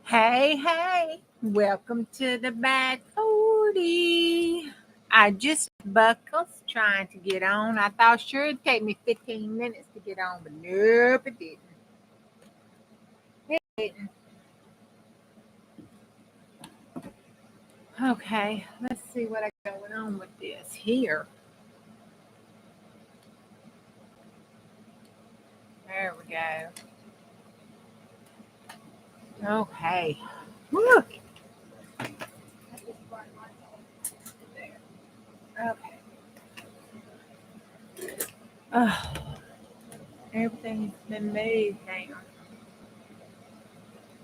Hey, welcome to the back 40. I just buckles trying to get on. I thought sure it'd take me 15 minutes to get on, but nope, it didn't. It didn't. Okay, let's see what I got going on with this here. There we go. Okay. Woo. Okay. Oh, everything's been moved now.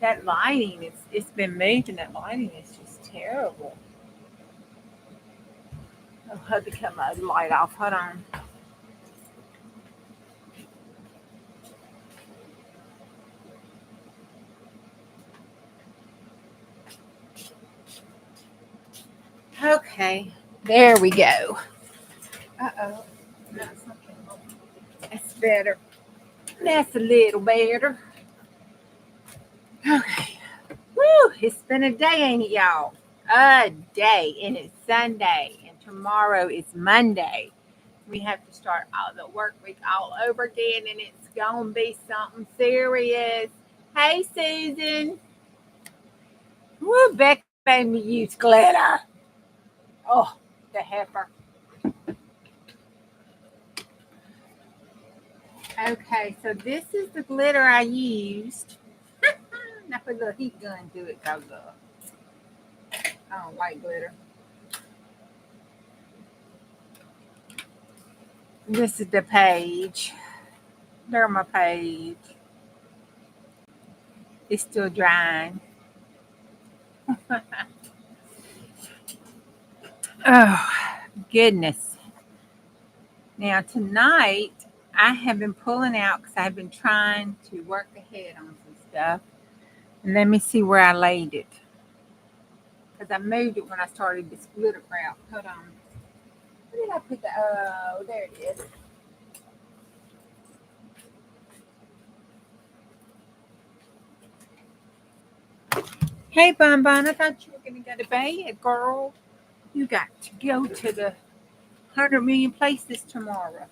That lighting, it's been moved, and that lighting is just terrible. I'll have to cut my light off. Hold on. Okay, there we go. Uh-oh. That's better. That's a little better. Okay. Woo! It's been a day, ain't it, y'all? A day, and it's Sunday, and tomorrow is Monday. We have to start out the work week all over again, and it's gonna be something serious. Hey, Susan. Woo, Becky made me use glitter. Oh, the heifer. Okay, so this is the glitter I used. Now put a little heat gun to it because I don't like glitter. This is the page. There's my page. It's still drying. Oh, goodness. Now, tonight, I have been pulling out because I've been trying to work ahead on some stuff. And let me see where I laid it. Because I moved it when I started this glitter craft. Hold on. Where did I put the, oh, there it is. Hey, Bonbon, I thought you were going to go to bed, girl. You got to go to the 100 million places tomorrow.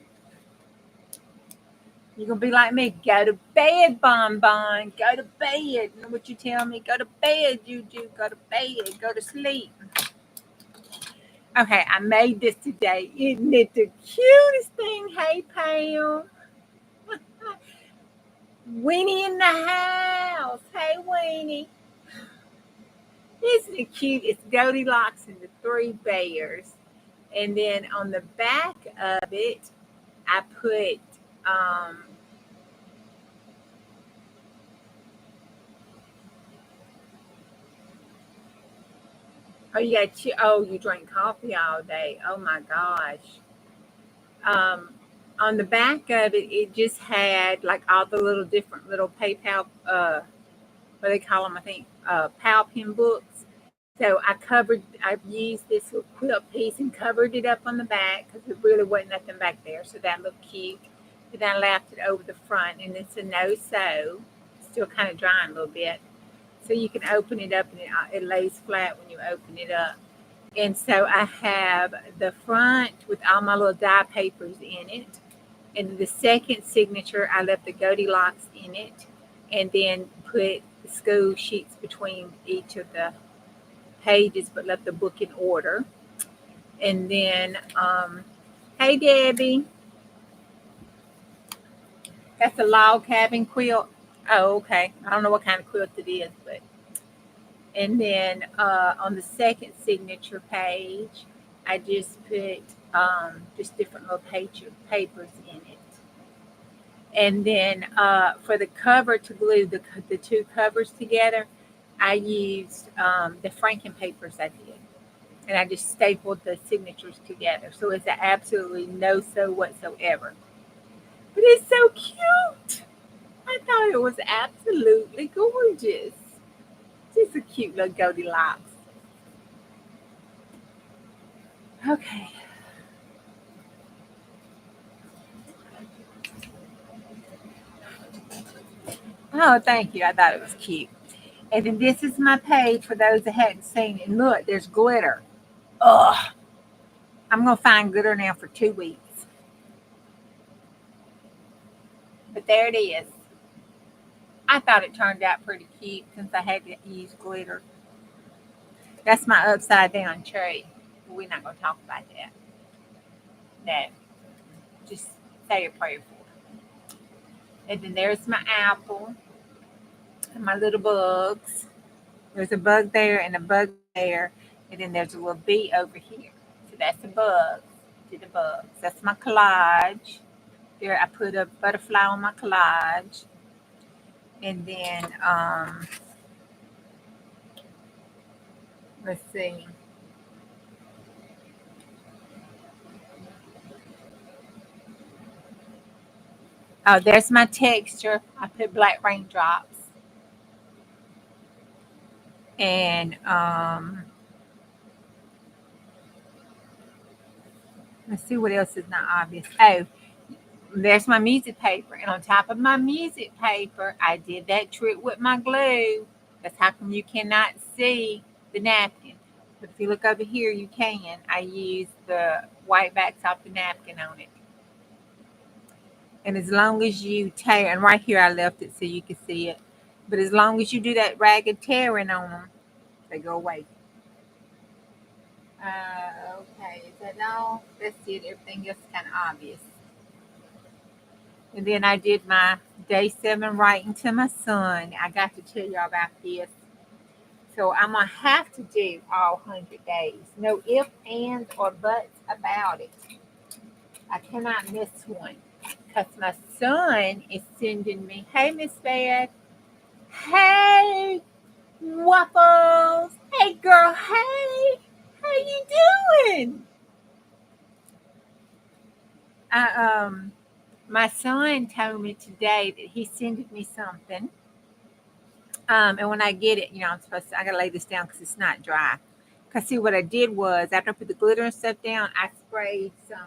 You're going to be like me. Go to bed, Bonbon. Go to bed. You know what you tell me? Go to bed, Juju. Go to bed. Go to sleep. Okay, I made this today. Isn't it the cutest thing? Hey, Pam. Weenie in the house. Hey, Weenie. Isn't it cute? It's Goldilocks and the Three Bears. And then on the back of it, I put oh, you drank coffee all day. Oh my gosh. On the back of it, it just had like all the little different little PayPal, what do they call them? I think PAL pen books. So I've used this little quilt piece and covered it up on the back because there really wasn't nothing back there. So that looked cute. And then I lapped it over the front, and it's a no-sew. Still kind of drying a little bit. So you can open it up, and it lays flat when you open it up. And so I have the front with all my little die papers in it. And the second signature, I left the Goldilocks in it, and then put the school sheets between each of the pages, but left the book in order. And then, hey, Debbie. That's a log cabin quilt. Oh, okay. I don't know what kind of quilt it is, but. And then on the second signature page, I just put just different little papers in it. And then for the cover to glue the two covers together, I used the Franken papers I did. And I just stapled the signatures together. So it's absolutely no sew whatsoever. But it's so cute. I thought it was absolutely gorgeous. Just a cute little Goldilocks. Okay. Oh, thank you. I thought it was cute. And then this is my page for those that hadn't seen it. And look, there's glitter. Ugh. I'm going to find glitter now for 2 weeks. But there it is. I thought it turned out pretty cute since I had to use glitter. That's my upside down tree. We're not going to talk about that. No. Just say a prayer for it. And then there's my apple and my little bugs. There's a bug there and a bug there. And then there's a little bee over here. So that's the bugs. To the bugs. That's my collage. There I put a butterfly on my collage. And then let's see. Oh, there's my texture. I put black raindrops. And let's see what else is not obvious. Oh, there's my music paper. And on top of my music paper, I did that trick with my glue. That's how come you cannot see the napkin. But if you look over here, you can. I use the white backs off the napkin on it. And as long as you tear, and right here I left it so you can see it. But as long as you do that ragged tearing on them, they go away. Okay, is that all? That's it. Everything else is kind of obvious. And then I did my day 7 writing to my son. I got to tell y'all about this. So I'm going to have to do all 100 days. No ifs, ands, or buts about it. I cannot miss one. Because my son is sending me, hey, Miss Beth. Hey, Waffles. Hey, girl. Hey. How you doing? My son told me today that he sent me something. And when I get it, I gotta lay this down because it's not dry. Cause see what I did was after I put the glitter and stuff down, I sprayed some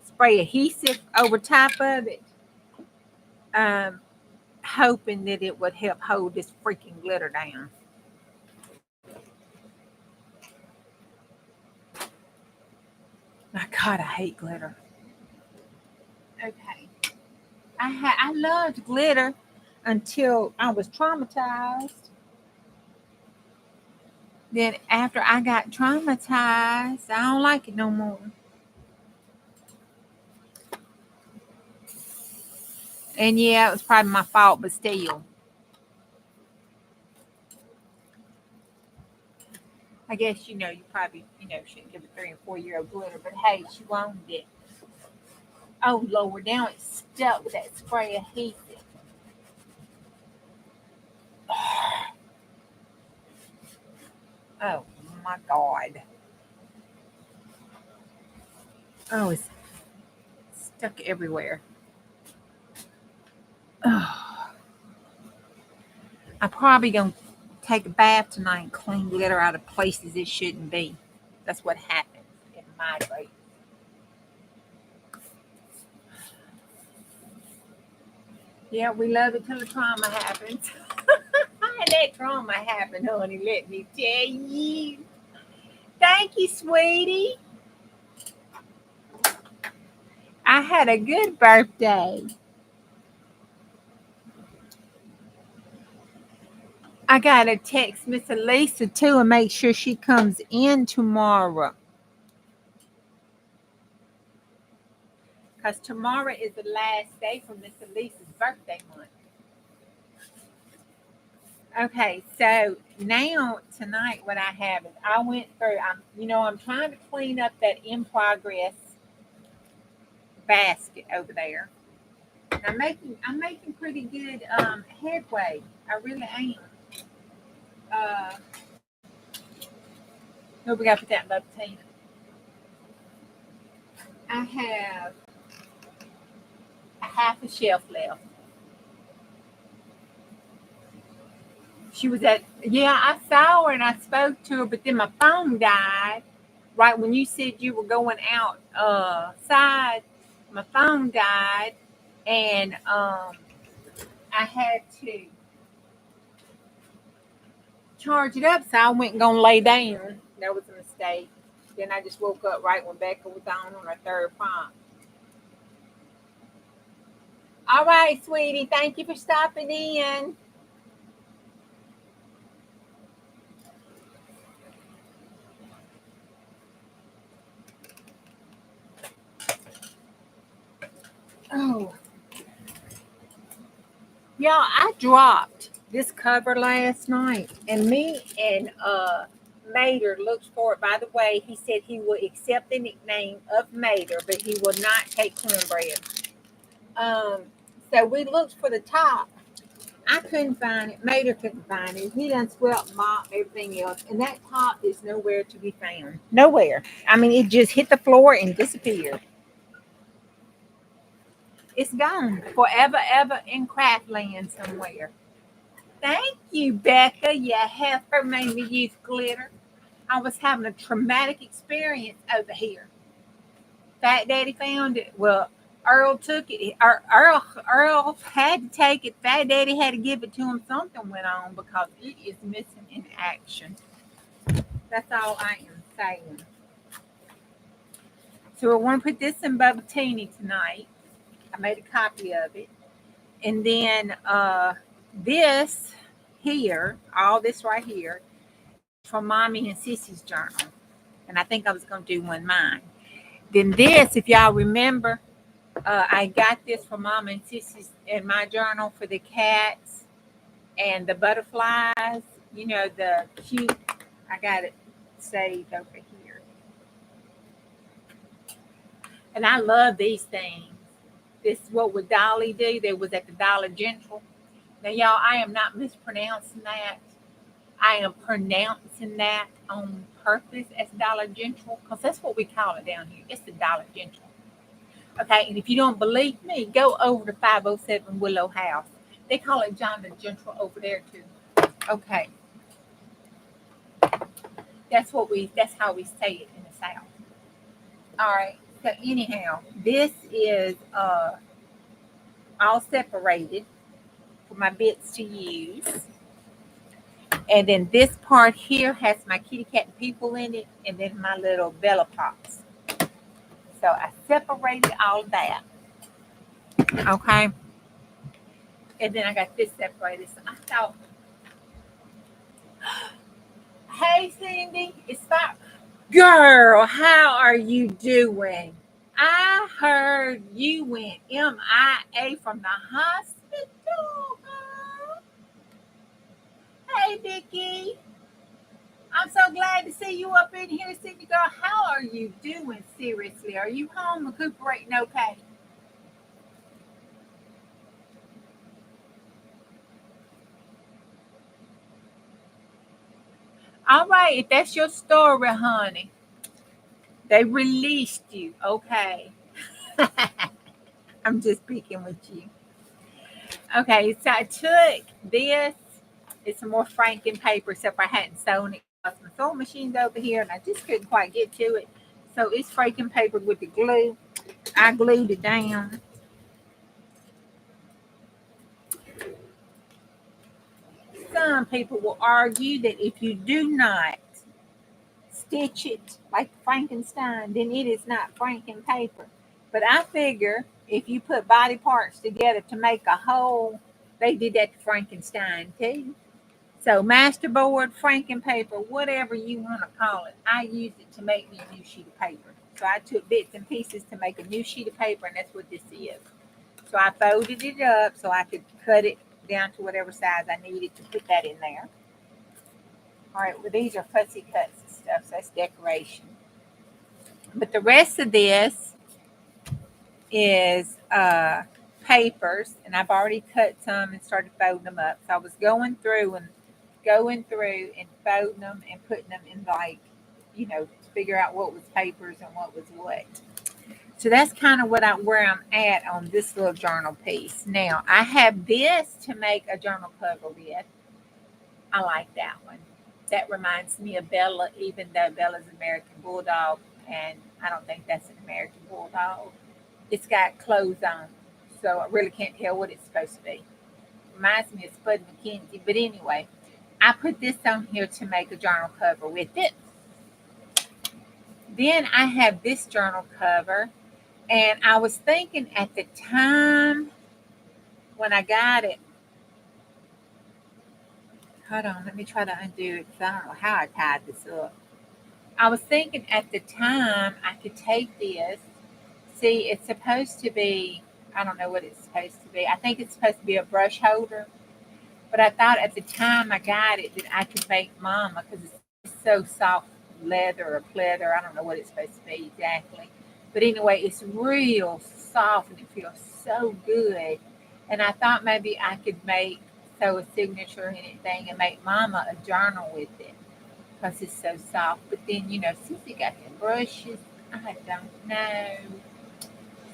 spray adhesive over top of it, hoping that it would help hold this freaking glitter down. My God, I hate glitter. Okay, I loved glitter until I was traumatized. Then after I got traumatized, I don't like it no more. And yeah, it was probably my fault, but still. I guess, you probably, shouldn't give a 3 and 4-year-old glitter, but hey, she wanted it. Oh, Lord, now it's stuck with that spray adhesive. Oh, my God. Oh, it's stuck everywhere. Oh, I'm probably going to take a bath tonight and clean glitter out of places it shouldn't be. That's what happens in my grade. Yeah, we love it till the trauma happens. And that trauma happened, honey, let me tell you. Thank you, sweetie. I had a good birthday. I got to text Miss Elisa too and make sure she comes in tomorrow. Because tomorrow is the last day for Miss Elisa's birthday month. Okay, so now tonight what I have is I went through, I'm trying to clean up that in progress basket over there. And I'm making pretty good headway. I really am. No, we got to put that in the potato. I have a half a shelf left. She was I saw her and I spoke to her, but then my phone died. Right when you said you were going outside, my phone died, and I had to charge it up. So I went and gonna lay down. That was a mistake. Then I just woke up right when Becca was on her third prompt. All right, sweetie. Thank you for stopping in. Oh, y'all, I dropped this cover last night, and me and Mater looked for it. By the way, he said he would accept the nickname of Mater, but he will not take cornbread. Um, so we looked for the top. I couldn't find it. Mater couldn't find it. He done swept, mopped, everything else, and that top is nowhere to be found. Nowhere. I mean, it just hit the floor and disappeared. It's gone forever, ever in craftland somewhere. Thank you, Becca. You heifer made me use glitter. I was having a traumatic experience over here. Fat Daddy found it. Well, Earl took it. Earl had to take it. Fat Daddy had to give it to him. Something went on because it is missing in action. That's all I am saying. So we're going to put this in Bubbatini tonight. I made a copy of it. And then this here, all this right here, from Mommy and Sissy's journal. And I think I was going to do one mine. Then this, if y'all remember, I got this from Mom and Sissy's in my journal for the cats and the butterflies. You know, the cute, I got it saved over here. And I love these things. This is what would Dolly do. They was at the Dollar General. Now, y'all, I am not mispronouncing that. I am pronouncing that on purpose as Dollar General because that's what we call it down here. It's the Dollar General. Okay, and if you don't believe me, go over to 507 Willow House. They call it John the Gentle over there too. Okay, that's how we say it in the South. All right. So anyhow, this is all separated for my bits to use. And then this part here has my kitty cat and people in it, and then my little Bella Pops. So I separated all of that. Okay. And then I got this separated. So I thought, hey, Cindy, it's fine. Girl, how are you doing? I heard you went MIA from the hospital. Hey, Vicky. I'm so glad to see you up in here, Cindy girl. How are you doing? Seriously, are you home recuperating okay? All right, if that's your story, honey, they released you. Okay. I'm just speaking with you. Okay, so I took this. It's some more Franken paper, except I hadn't sewn it. My sewing machine's over here, and I just couldn't quite get to it. So it's Franken paper with the glue. I glued it down. Some people will argue that if you do not stitch it like Frankenstein, then it is not Franken paper. But I figure if you put body parts together to make a whole, they did that to Frankenstein too. So masterboard, Franken paper, whatever you want to call it, I used it to make me a new sheet of paper. So I took bits and pieces to make a new sheet of paper, and that's what this is. So I folded it up so I could cut it down to whatever size I needed to put that in there. All right, well, these are fussy cuts and stuff, so that's decoration. But the rest of this is papers, and I've already cut some and started folding them up. So I was going through and folding them and putting them in, like, to figure out what was papers and what was what. So that's kind of where I'm at on this little journal piece. Now I have this to make a journal cover with. I like that one. That reminds me of Bella, even though Bella's American Bulldog, and I don't think that's an American Bulldog. It's got clothes on, so I really can't tell what it's supposed to be. Reminds me of Spud McKenzie, but anyway, I put this on here to make a journal cover with it. Then I have this journal cover, and I was thinking at the time when I got it, hold on, let me try to undo it because I don't know how I tied this up. I was thinking at the time I could take this. See, it's supposed to be, I don't know what it's supposed to be. I think it's supposed to be a brush holder. But I thought at the time I got it that I could make Mama because it's so soft leather or pleather. I don't know what it's supposed to be exactly. But anyway, it's real soft and it feels so good. And I thought maybe I could sew a signature in anything and make Mama a journal with it because it's so soft. But then, Sissy got the brushes. I don't know.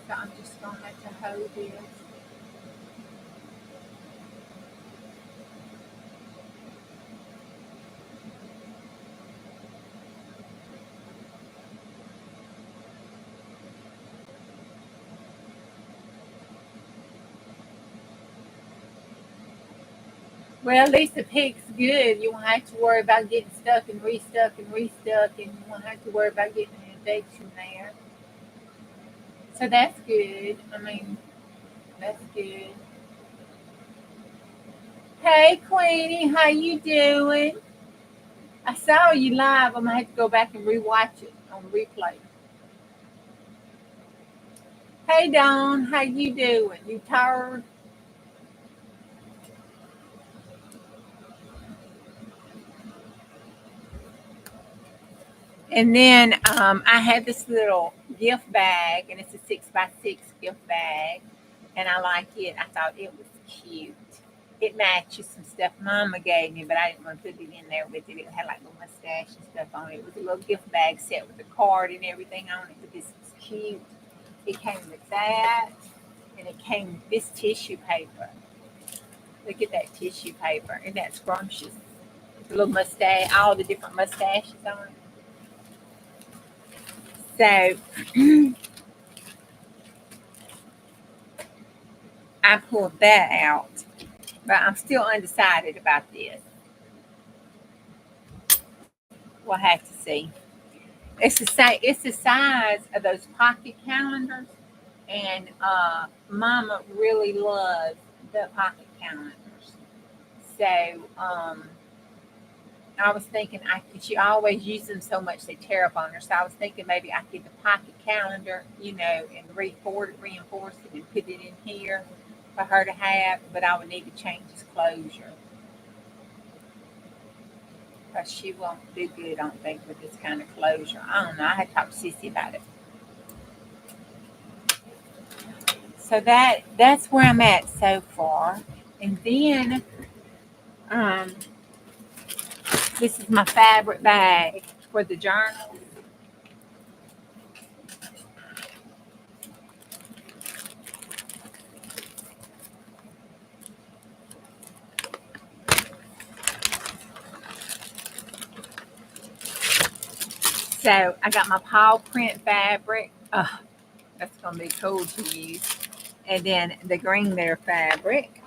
So I'm just going to have to hold this. Well, at least the pick's good. You won't have to worry about getting stuck and restuck and restuck, and you won't have to worry about getting an infection there. So that's good. I mean, that's good. Hey, Queenie, how you doing? I saw you live. I'm gonna have to go back and rewatch it on replay. Hey, Dawn, how you doing? You tired? And then I had this little gift bag, and it's a 6x6 gift bag, and I like it. I thought it was cute. It matches some stuff Mama gave me, but I didn't want to put it in there with it. It had like a little mustache and stuff on it. It was a little gift bag set with a card and everything on it, but this was cute. It came with that, and it came with this tissue paper. Look at that tissue paper, and that's scrumptious. The little mustache, all the different mustaches on it. So I pulled that out, but I'm still undecided about this. We'll have to see. It's the size of those pocket calendars, and Mama really loves the pocket calendars. So I was thinking she always uses them so much they tear up on her. So I was thinking maybe I could get the pocket calendar, and reinforce it and put it in here for her to have. But I would need to change this closure because she won't do good, I don't think, with this kind of closure. I don't know. I had to talk to Sissy about it. So that's where I'm at so far. And then this is my fabric bag for the journal. So I got my paw print fabric. Oh, that's gonna be cool to use. And then the green letter fabric.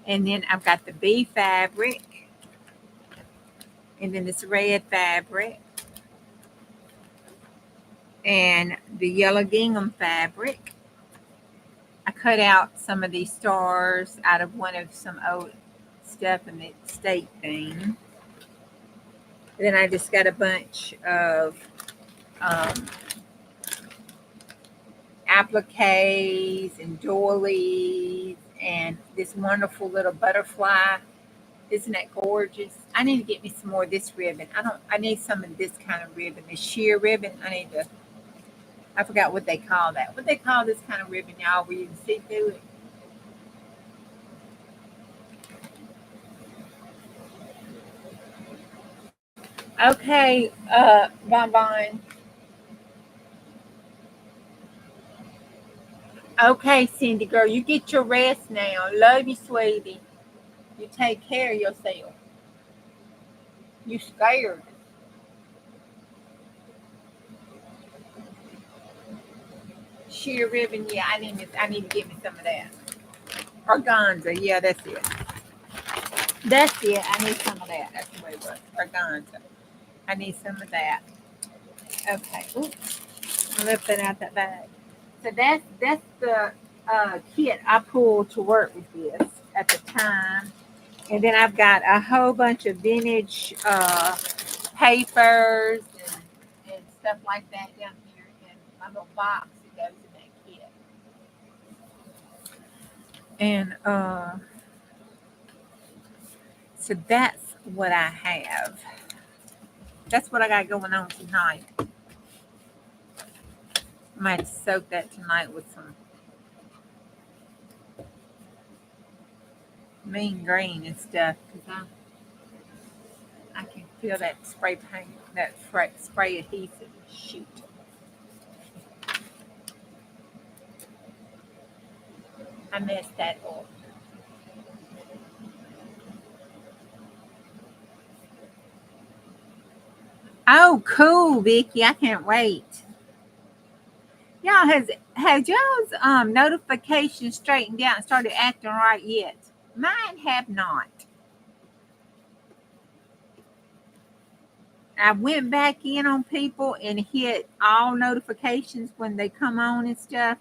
And then I've got the bee fabric. And then this red fabric. And the yellow gingham fabric. I cut out some of these stars out of one of some old stuff in the state thing. And then I just got a bunch of appliques and doilies and this wonderful little butterfly. Isn't that gorgeous? I need to get me some more of this ribbon. I need some of this kind of ribbon, this sheer ribbon. I forgot what they call that. What they call this kind of ribbon, y'all, where you can see through it. Okay, Bonbon. Okay, Cindy girl, you get your rest now. Love you, sweetie. You take care of yourself. You scared. Sheer ribbon, yeah, I need to get me some of that. Organza, yeah, that's it. That's it. I need some of that. That's the way it was. Organza. I need some of that. Okay. Oops. I left that out that bag. So that's the kit I pulled to work with this at the time. And then I've got a whole bunch of vintage papers and stuff like that down here in my little box that goes in that kit. And so that's what I have. That's what I got going on tonight. I might soak that tonight with some mean green and stuff because I can feel that spray paint, that spray adhesive shoot. I messed that up. Oh, cool, Vicky! I can't wait. Y'all has y'all's notifications straightened out and started acting right yet? Mine have not. I went back in on people and hit all notifications when they come on and stuff.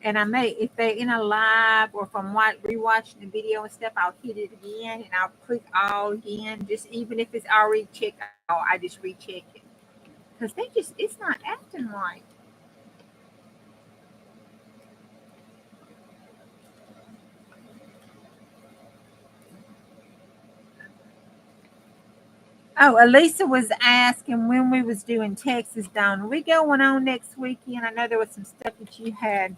And I may, if they're in a live or if I'm rewatching the video and stuff, I'll hit it again and I'll click all again. Just even if it's already checked out, I just recheck it because it's not acting right. Oh, Elisa was asking when we was doing Texas Dawn. Are we going on next weekend? I know there was some stuff that you had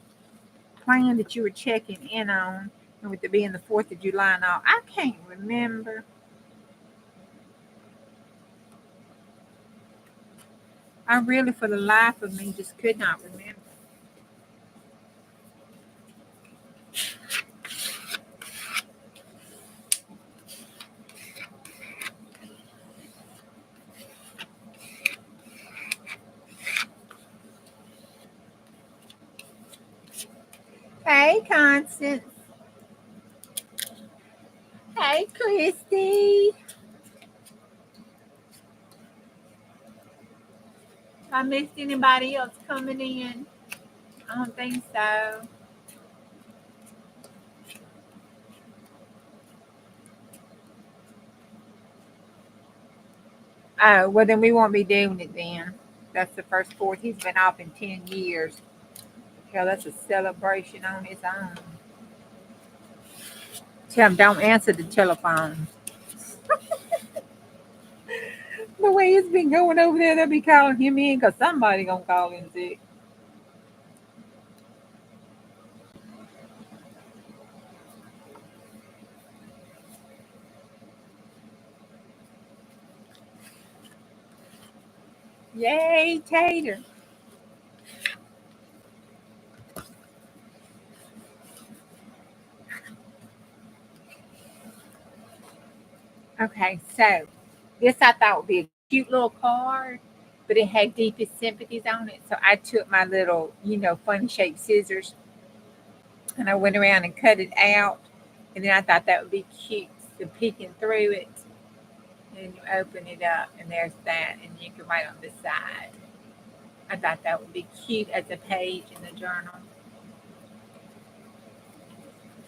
planned that you were checking in on, and with it being the 4th of July and all. I can't remember. I really, for the life of me, just could not remember. Hey, Constance. Hey, Christy. I missed anybody else coming in? I don't think so. Oh, well, then we won't be doing it then. That's the first 4th. He's been off in 10 years. Hell, that's a celebration on its own. Tell him don't answer the telephone. The way it's been going over there, they'll be calling him in because somebody gonna call in sick. Yay, Tater. Okay, so this I thought would be a cute little card, but it had deepest sympathies on it. So I took my little, funny shaped scissors and I went around and cut it out. And then I thought that would be cute. So peeking through it, and you open it up, and there's that, and you can write on the side. I thought that would be cute as a page in the journal.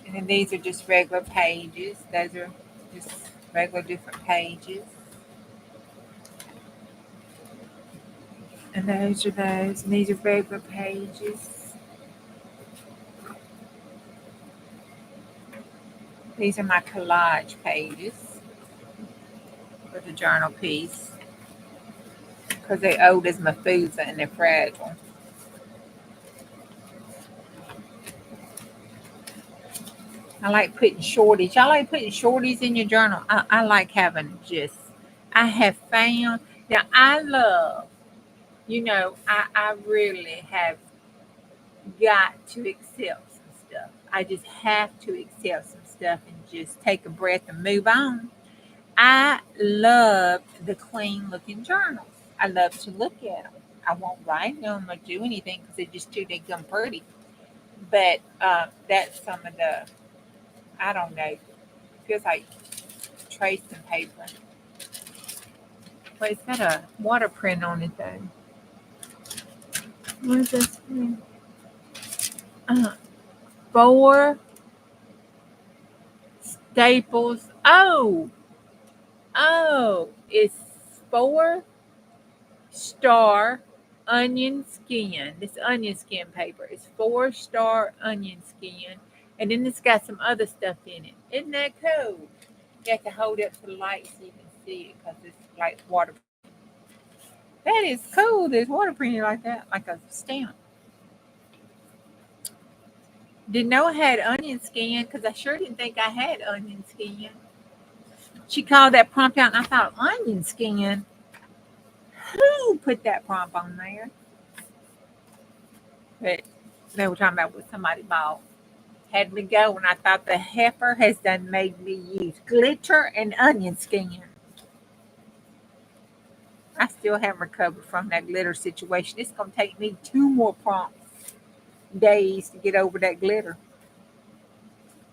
And then these are just regular pages. Those are just regular different pages. And those are those. And these are regular pages. These are my collage pages for the journal piece. Because they're old as Methuselah and they're fragile. I like putting shorties. Y'all like putting shorties in your journal? I like having just, I have found, now I love, I really have got to accept some stuff. I just have to accept some stuff and just take a breath and move on. I love the clean looking journals. I love to look at them. I won't write them or do anything because they're just too damn pretty. But that's some of the, I don't know, feels like tracing paper. But it's got a water print on it though. What is this? 4 staples. Oh, it's 4-star onion skin. This onion skin paper. It's 4-star onion skin. And then it's got some other stuff in it. Isn't that cool? You have to hold it up to the light so you can see it because it's like water. That is cool. There's water printed like that, like a stamp. Didn't know I had onion skin because I sure didn't think I had onion skin. She called that prompt out and I thought, onion skin? Who put that prompt on there? But they were talking about what somebody bought. Had me go and I thought the heifer has done made me use glitter and onion skin. I still haven't recovered from that glitter situation. It's going to take me 2 more prompt days to get over that glitter.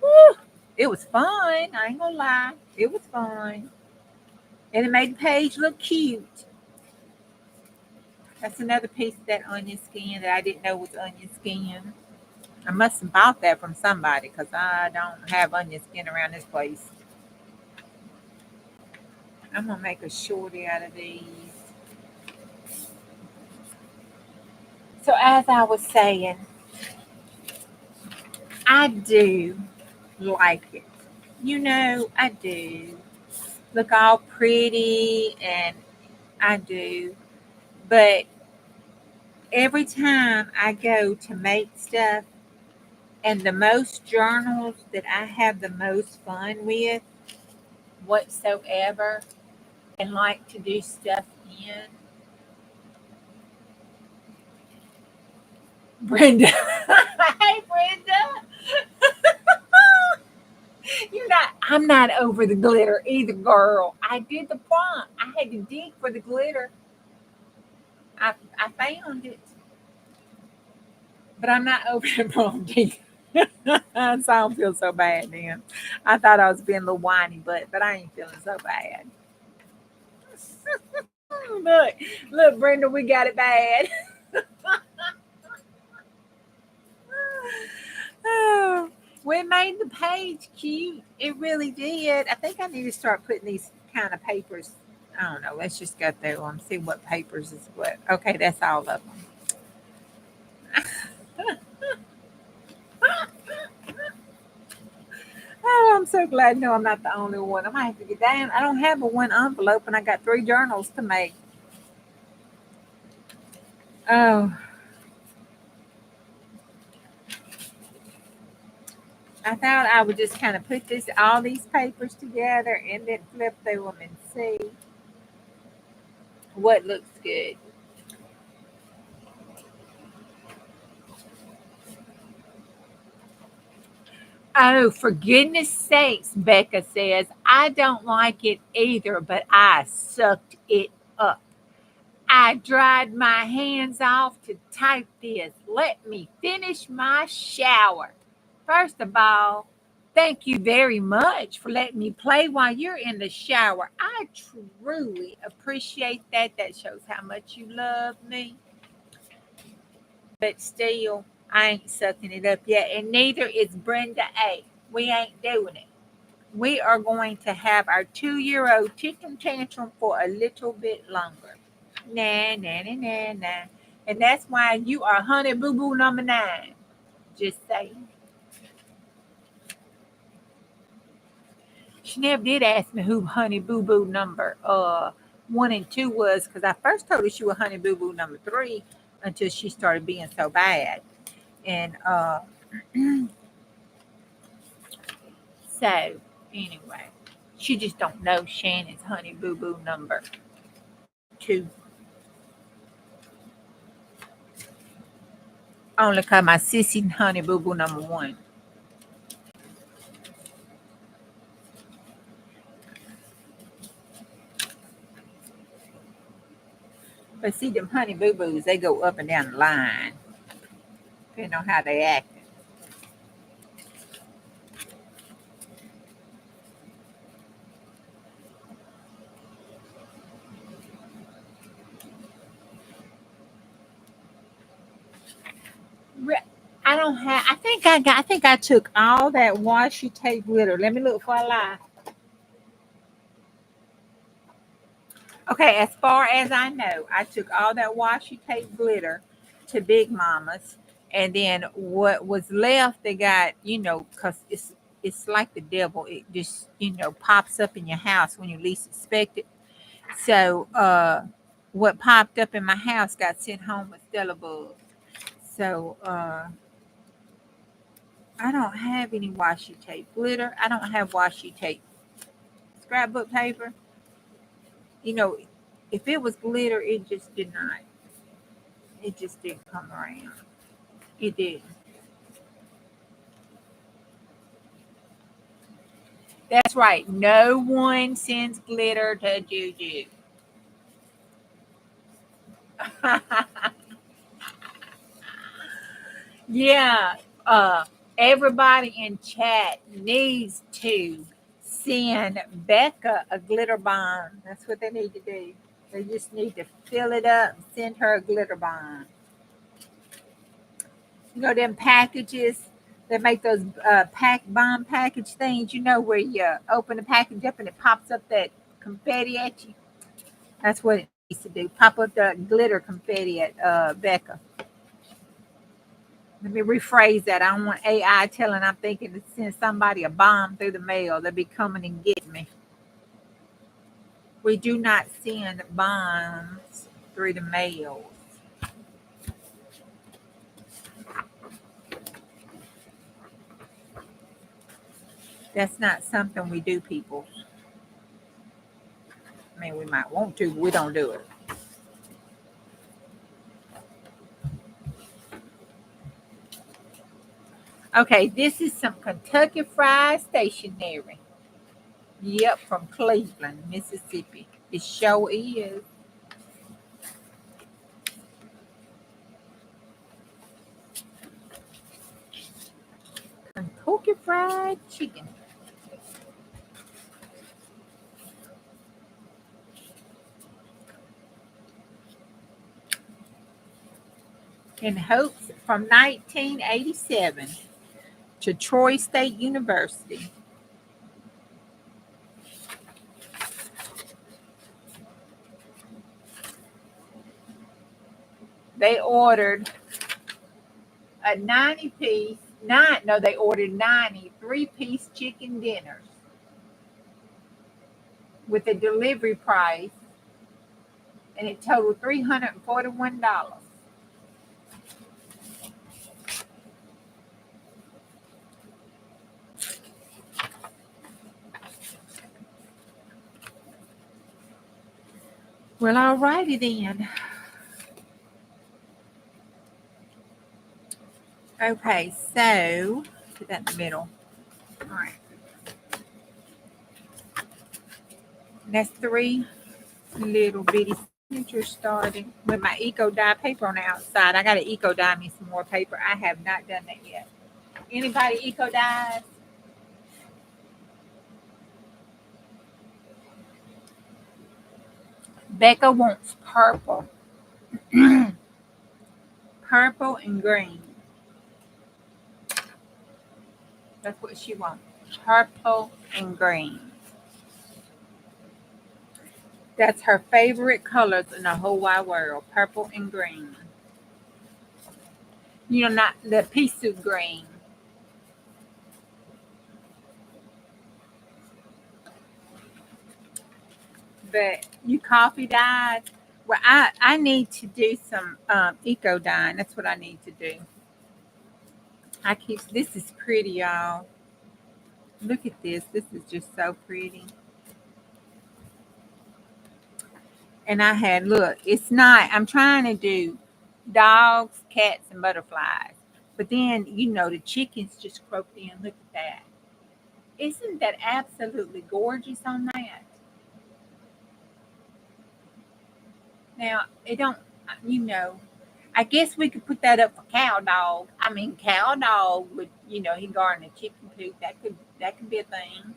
Woo, it was fun. I ain't gonna lie. It was fun. And it made the page look cute. That's another piece of that onion skin that I didn't know was onion skin. I must have bought that from somebody because I don't have onion skin around this place. I'm going to make a shorty out of these. So as I was saying, I do like it. You know, I do. Look all pretty and I do. But every time I go to make stuff, and the most journals that I have the most fun with whatsoever and like to do stuff in. Brenda. Hey, Brenda. I'm not over the glitter either, girl. I did the prompt. I had to dig for the glitter. I found it. But I'm not over the prompt either. So I don't feel so bad then. I thought I was being a little whiny, but I ain't feeling so bad. Look, Brenda, we got it bad. Oh, we made the page cute. It really did. I think I need to start putting these kind of papers. I don't know. Let's just go through them, see what papers is what. Okay, that's all of them. Oh, I'm so glad. No, I'm not the only one. I might have to get down. I don't have a 1 envelope, and I got 3 journals to make. Oh, I thought I would just kind of put all these papers together and then flip through them and see what looks good. Oh, for goodness sakes, Becca says, I don't like it either, but I sucked it up. I dried my hands off to type this. Let me finish my shower. First of all, thank you very much for letting me play while you're in the shower. I truly appreciate that. That shows how much you love me. But still, I ain't sucking it up yet. And neither is Brenda A. We ain't doing it. We are going to have our 2-year-old chicken tantrum for a little bit longer. Nah, nah, nah, nah, nah. And that's why you are honey boo boo number 9. Just saying. She never did ask me who honey boo boo number 1 and 2 was because I first told her she was honey boo boo number 3 until she started being so bad. And so anyway, she just don't know Shannon's honey boo boo number 2. I only call my sissy honey boo boo number 1. But see, them honey boo boos, they go up and down the line, depending on how they act. I don't have. I think I took all that washi tape glitter. Let me look for a lie. Okay, as far as I know, I took all that washi tape glitter to Big Mama's, and then what was left, they got, because it's like the devil. It just pops up in your house when you least expect it. So what popped up in my house got sent home with Stella Bug. So I don't have any washi tape glitter. I don't have washi tape scrapbook paper. You know, if it was glitter, it just did not. It just didn't come around. It did. That's right. No one sends glitter to Juju. Yeah. Everybody in chat needs to send Becca a glitter bomb. That's what they need to do. They just need to fill it up and send her a glitter bomb. Them packages that make those bomb package things, where you open the package up and it pops up that confetti at you. That's what it needs to do. Pop up the glitter confetti at Becca. Let me rephrase that. I don't want AI telling I'm thinking to send somebody a bomb through the mail. They'll be coming and getting me. We do not send bombs through the mail. That's not something we do, people. I mean, we might want to, but we don't do it. Okay, this is some Kentucky Fried Stationery. Yep, from Cleveland, Mississippi. It sure is. Kentucky Fried Chicken. In hopes from 1987 to Troy State University. They ordered a 90-piece, they ordered 90 3-piece chicken dinners with a delivery price, and it totaled $341. Well, all righty then. Okay, so put that in the middle. All right. And that's 3 little bitty signatures starting with my eco dye paper on the outside. I got to eco dye me some more paper. I have not done that yet. Anybody eco dyes? Becca wants purple. Purple and green. That's what she wants. Purple and green. That's her favorite colors in the whole wide world. Purple and green. Not the pea soup green. But you coffee dyes. Well, I need to do some eco dyeing. That's what I need to do. This is pretty, y'all. Look at this. This is just so pretty. And it's not, I'm trying to do dogs, cats, and butterflies. But then, the chickens just croaked in. Look at that. Isn't that absolutely gorgeous on that? Now, it don't, I guess we could put that up for cow dog. I mean, cow dog would, he garden a chicken coop. That could be a thing.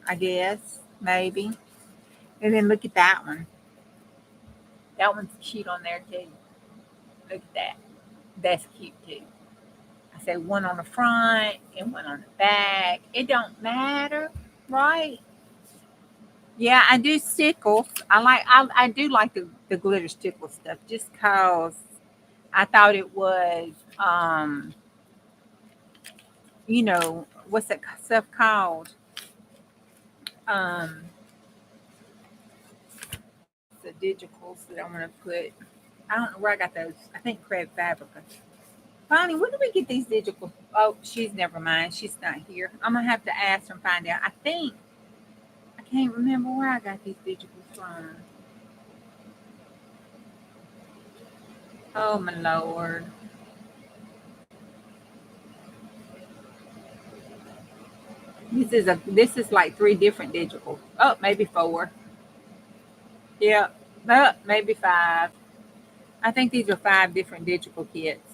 I guess maybe. And then look at that one. That one's cute on there too. Look at that. That's cute too. I say one on the front and one on the back. It don't matter, right? Yeah, I do stickles. I do like the glitter stickle stuff just cause I thought it was what's that stuff called? Um the digitals that I want to put. I don't know where I got those. I think Crab Fabrica. Bonnie, where do we get these digitals? Oh, she's never mind. She's not here. I'm gonna have to ask her and find out. I can't remember where I got these digitals from. Oh my lord. This is like three different digitals. Oh, maybe four. Yeah. Maybe five. I think these are five different digital kits.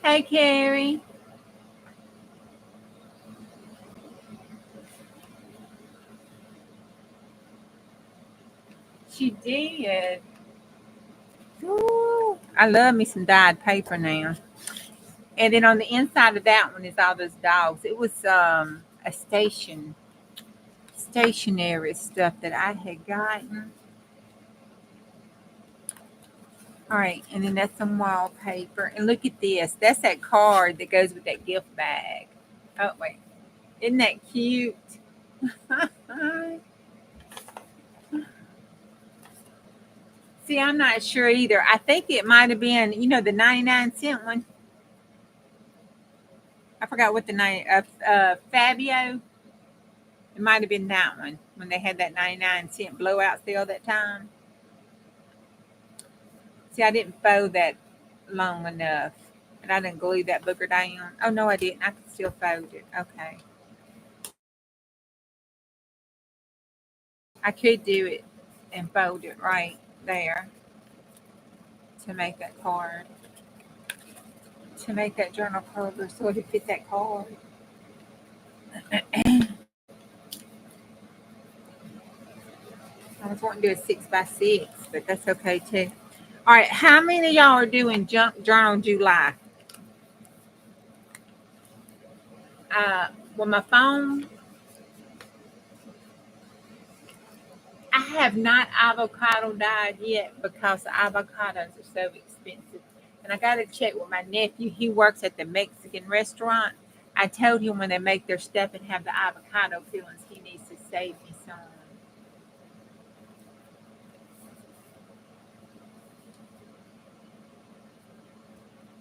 Hey Carrie. She did. Ooh, I love me some dyed paper now. And then on the inside of that one is all those dogs. It was a stationary stuff that I had gotten. All right, and then that's some wallpaper. And look at this. That's that card that goes with that gift bag. Oh wait, isn't that cute? See, I'm not sure either. I think it might have been, the 99-cent one. I forgot what the name Fabio. It might have been that one when they had that 99-cent blowout sale that time. See, I didn't fold that long enough. And I didn't glue that booger down. Oh, no, I didn't. I could still fold it. Okay. I could do it and fold it right there to make that card, to make that journal cover so it would fit that card. I was wanting to do a 6x6, but that's okay too. All right. How many of y'all are doing junk journal July? Well, my phone, I have not avocado dyed yet because the avocados are so expensive. And I got to check with my nephew. He works at the Mexican restaurant. I told him when they make their stuff and have the avocado peelings, he needs to save me some.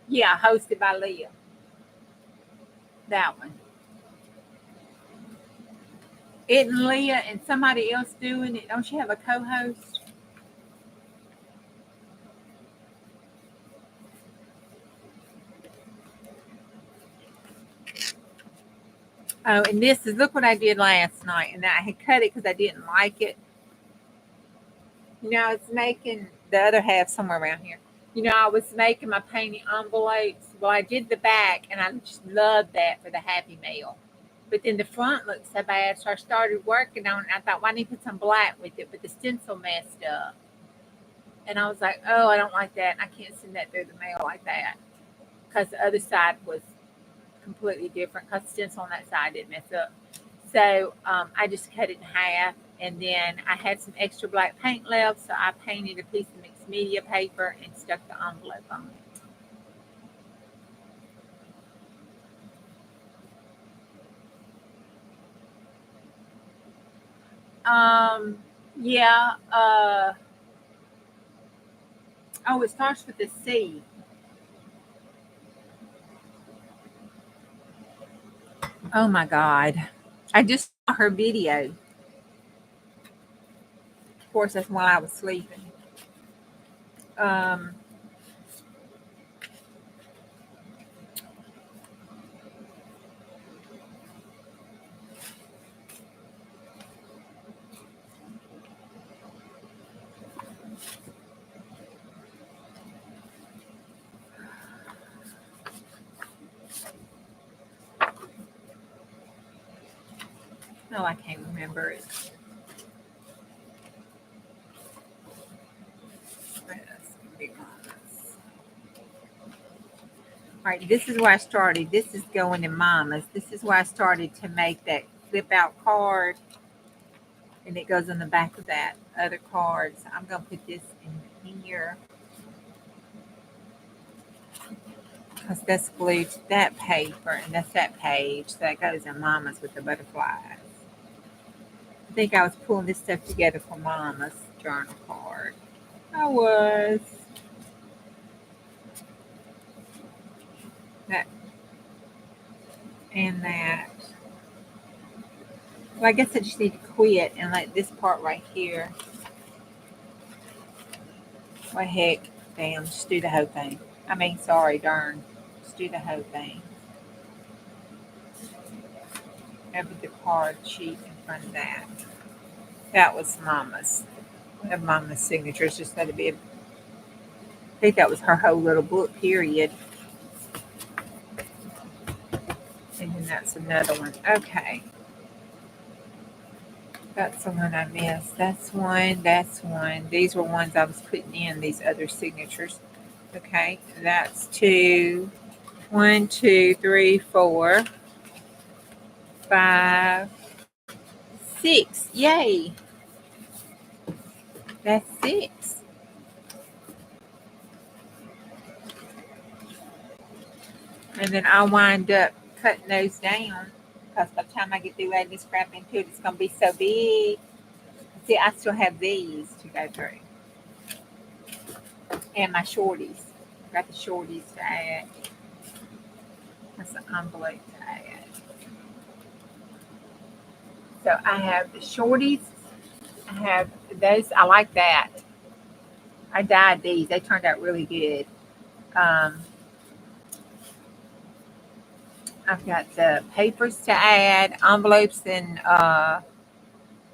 Yeah, hosted by Leah. That one. Isn't Leah and somebody else doing it? Don't you have a co-host? Oh, and this is look what I did last night, and I had cut it because I didn't like it. I was making the other half somewhere around here. I was making my painting envelopes. Well, I did the back, and I just loved that for the Happy Meal. But then the front looked so bad, so I started working on it. I thought, why didn't I put some black with it? But the stencil messed up. And I was like, oh, I don't like that. I can't send that through the mail like that. Because the other side was completely different because the stencil on that side didn't mess up. So I just cut it in half. And then I had some extra black paint left. So I painted a piece of mixed media paper and stuck the envelope on it. Yeah. Oh, it starts with a C. Oh my God. I just saw her video. Of course, that's while I was sleeping. Um, no, I can't remember it. right, this is where I started. This is going in Mama's. This is where I started to make that flip out card. And it goes on the back of that other card. So I'm going to put this in here. Because that's glued to that paper. And that's that page. So that goes in Mama's with the butterflies. I think I was pulling this stuff together for Mama's journal card. I was. That and that. Well, I guess I just need to quit and let this part right here. What heck, damn, just do the whole thing. I mean, sorry, darn. Just do the whole thing. Have the card sheet in front of that. That was Mama's. Of Mama's signatures. Just let it be. I think that was her whole little book, period. And then that's another one. Okay. That's the one I missed. That's one. That's one. These were ones I was putting in, these other signatures. Okay. That's 2. 1, 2, 3, 4, 5, 6. Yay. That's 6. And then I'll wind up cutting those down because by the time I get through adding this crap into it, it's going to be so big. See, I still have these to go through. And my shorties. Got the shorties to add. That's the envelope to add. So I have the shorties. I have those. I like that. I dyed these. They turned out really good. I've got the papers to add, envelopes, and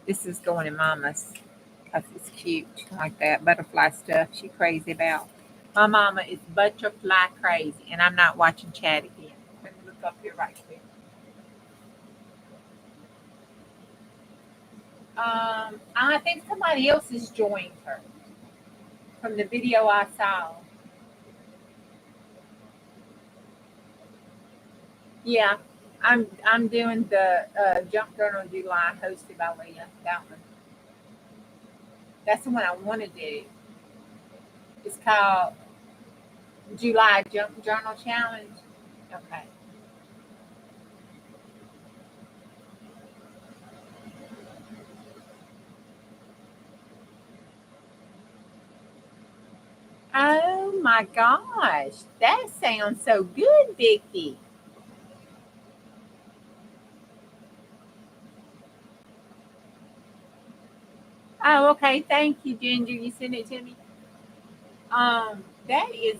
this is going in Mama's because it's cute like that. Butterfly stuff she crazy about. My mama is butterfly crazy, and I'm not watching chat again. Let me look up here right quick. I think somebody else has joined her from the video I saw. Yeah, I'm doing the Junk Journal July hosted by Leah. That one. That's the one I want to do. It's called July Junk Journal Challenge. Okay. Oh my gosh, that sounds so good, Vicki. Oh, okay. Thank you, Ginger. You sent it to me. That is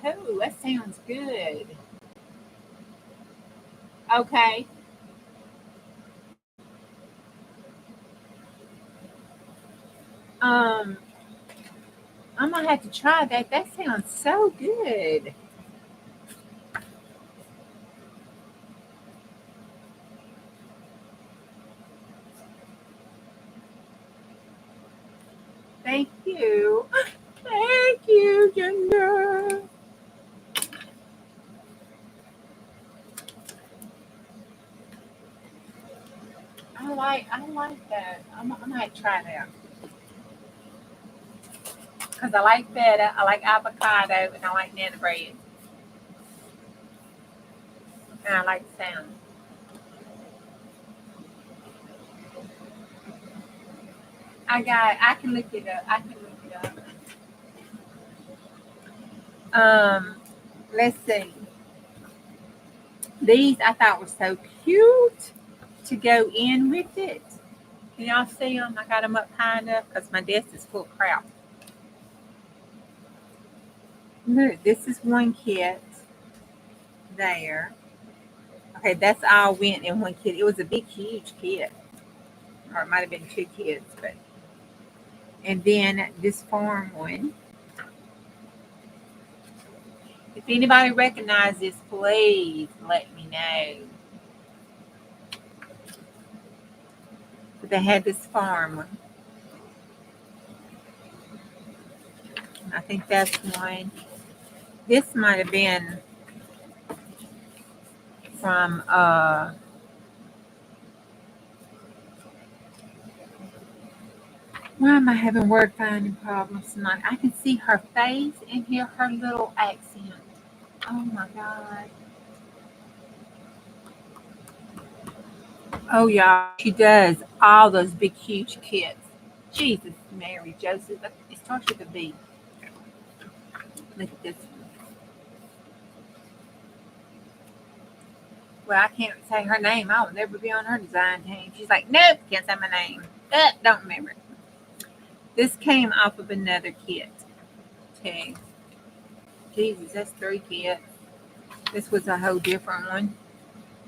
cool. That sounds good. Okay. Um, I'm gonna have to try that. That sounds so good. Thank you. Thank you, Ginger. I like that. I might try that. Because I like feta, I like avocado, and I like nana bread. And I like salmon. I can look it up. I can look it up. Let's see. These I thought were so cute to go in with it. Can y'all see them? I got them up high enough because my desk is full of crap. Look, this is one kit there. Okay, that's all went in one kit. It was a big, huge kit. Or it might have been 2 kits, but and then this farm one. If anybody recognizes this, please let me know. But they had this farm one. I think that's one. This might have been from why am I having word finding problems tonight? I can see her face and hear her little accent. Oh my God. Oh yeah, she does all those big huge kits. Jesus, Mary, Joseph. It starts with a B. Look at this one. Well, I can't say her name. I will never be on her design team. She's like, nope, can't say my name. Don't remember it. This came off of another kit. Okay. Jesus, that's 3 kits. This was a whole different one.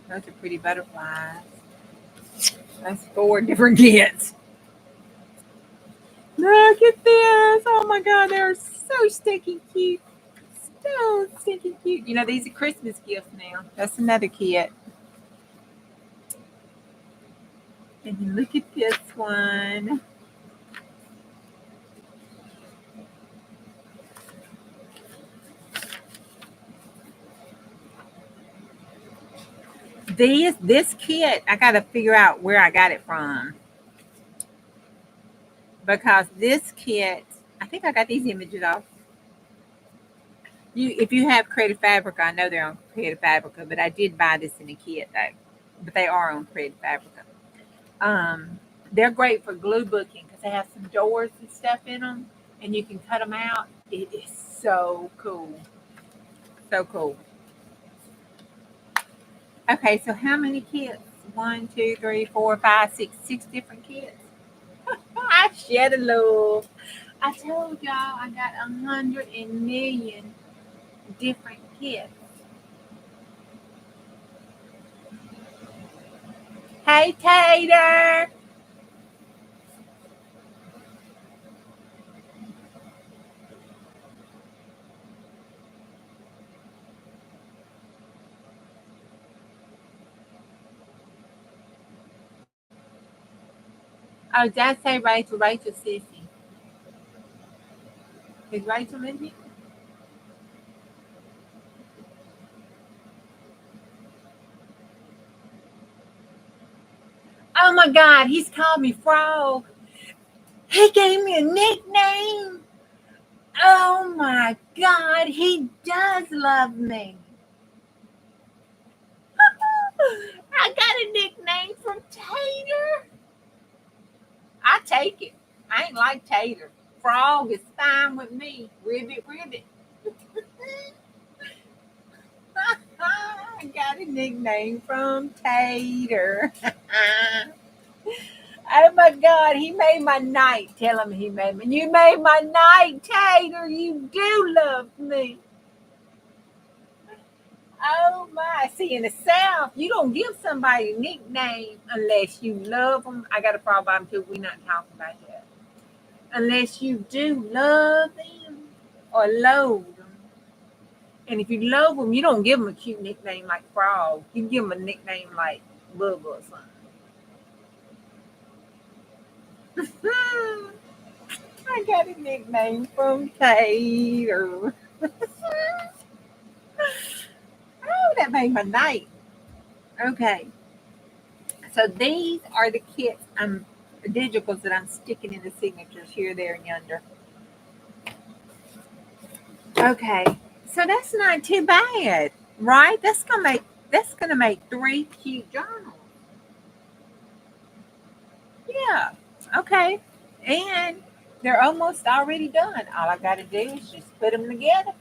Those are pretty butterflies. That's 4 different kits. Look at this. Oh my God, they're so stinking cute. So stinking cute. You know, these are Christmas gifts now. That's another kit. And then look at this one. This kit, I gotta figure out where I got it from. Because this kit, I think I got these images off. If you have Creative Fabrica, I know they're on Creative Fabrica, but I did buy this in a kit though. But they are on Creative Fabrica. They're great for glue booking because they have some doors and stuff in them, and you can cut them out. It is so cool. So cool. Okay, so how many kits? 1, 2, 3, 4, 5, 6, 6 different kits. I share the love. I told y'all I got 100 million different kits. Hey, Tater. Oh, did I say Rachel? Rachel Sissy. Is Rachel in here? Oh my God, he's called me Frog. He gave me a nickname. Oh my God, he does love me. I got a nickname from Tater. I take it. I ain't like Tater. Frog is fine with me. Ribbit, ribbit. I got a nickname from Tater. Oh my God, he made my night. Tell him he made me. You made my night, Tater. You do love me. Oh my. See, in the South, you don't give somebody a nickname unless you love them. I got a problem too. We're not talking about that. Unless you do love them or loathe them. And if you love them, you don't give them a cute nickname like Frog. You give them a nickname like Bubba or something. I got a nickname from Tater. Oh, that made my night. Okay. So these are the kits, digitals that I'm sticking in the signatures here, there, and yonder. Okay. So that's not too bad, right? That's gonna make 3 cute journals. Yeah. Okay. And they're almost already done. All I gotta do is just put them together.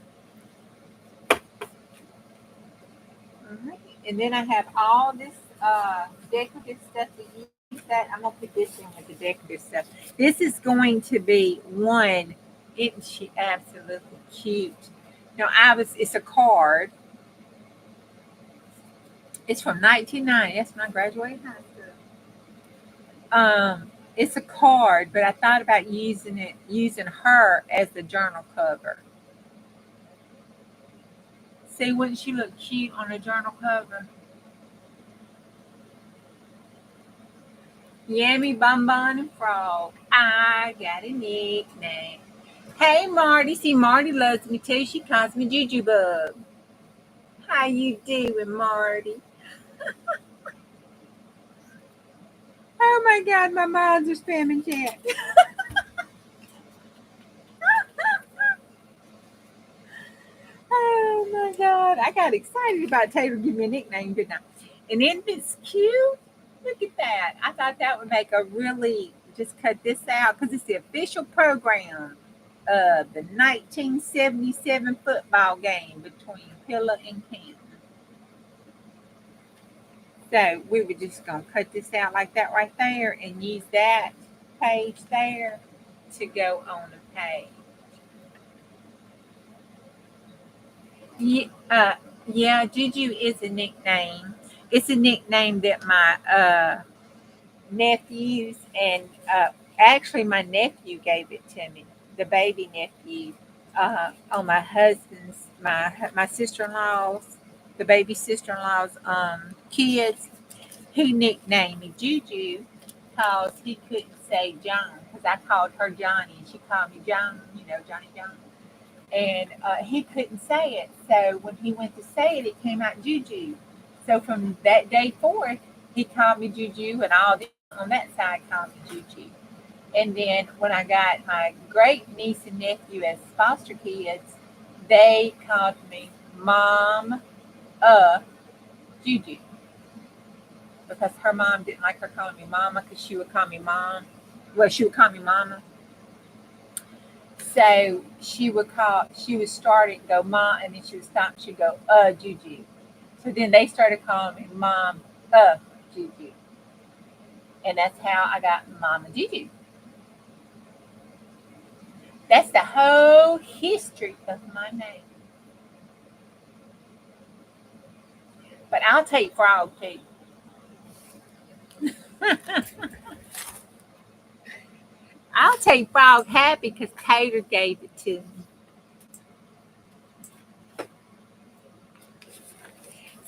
All right. And then I have all this decorative stuff to use that. I'm gonna put this in with the decorative stuff. This is going to be one. Isn't she absolutely cute? Now it's a card. It's from 1990. That's when I graduated high school. It's a card, but I thought about using her as the journal cover. See, wouldn't she look cute on a journal cover? Yummy Bonbon and Frog. I got a nickname. Hey Marty. See, Marty loves me too. She calls me Juju Bug. How you doing, Marty? my God, my moms are spamming chat. Oh my God. I got excited about Taylor giving me a nickname, didn't I? And isn't this cute? Look at that. I thought that would make a really, just cut this out because it's the official program of the 1977 football game between Pillar and Canton. So we were just going to cut this out like that right there and use that page there to go on the page. Yeah, Juju is a nickname. It's a nickname that my nephews and actually my nephew gave it to me, the baby nephew, on my husband's, my sister-in-law's, the baby sister-in-law's kids. He nicknamed me Juju because he couldn't say John because I called her Johnny and she called me John, Johnny John. And he couldn't say it. So when he went to say it, it came out Juju. So from that day forth, he called me Juju, and all the on that side called me Juju. And then when I got my great niece and nephew as foster kids, they called me Mom Juju because her mom didn't like her calling me Mama because she would call me Mom. Well, she would call me Mama. So she would start it and go, Mom, and then she would stop, she'd go, Juju. So then they started calling me Mom, Juju. And that's how I got Mama Juju. That's the whole history of my name. But I'll take Frog too. I'll take Frog happy because Taylor gave it to me.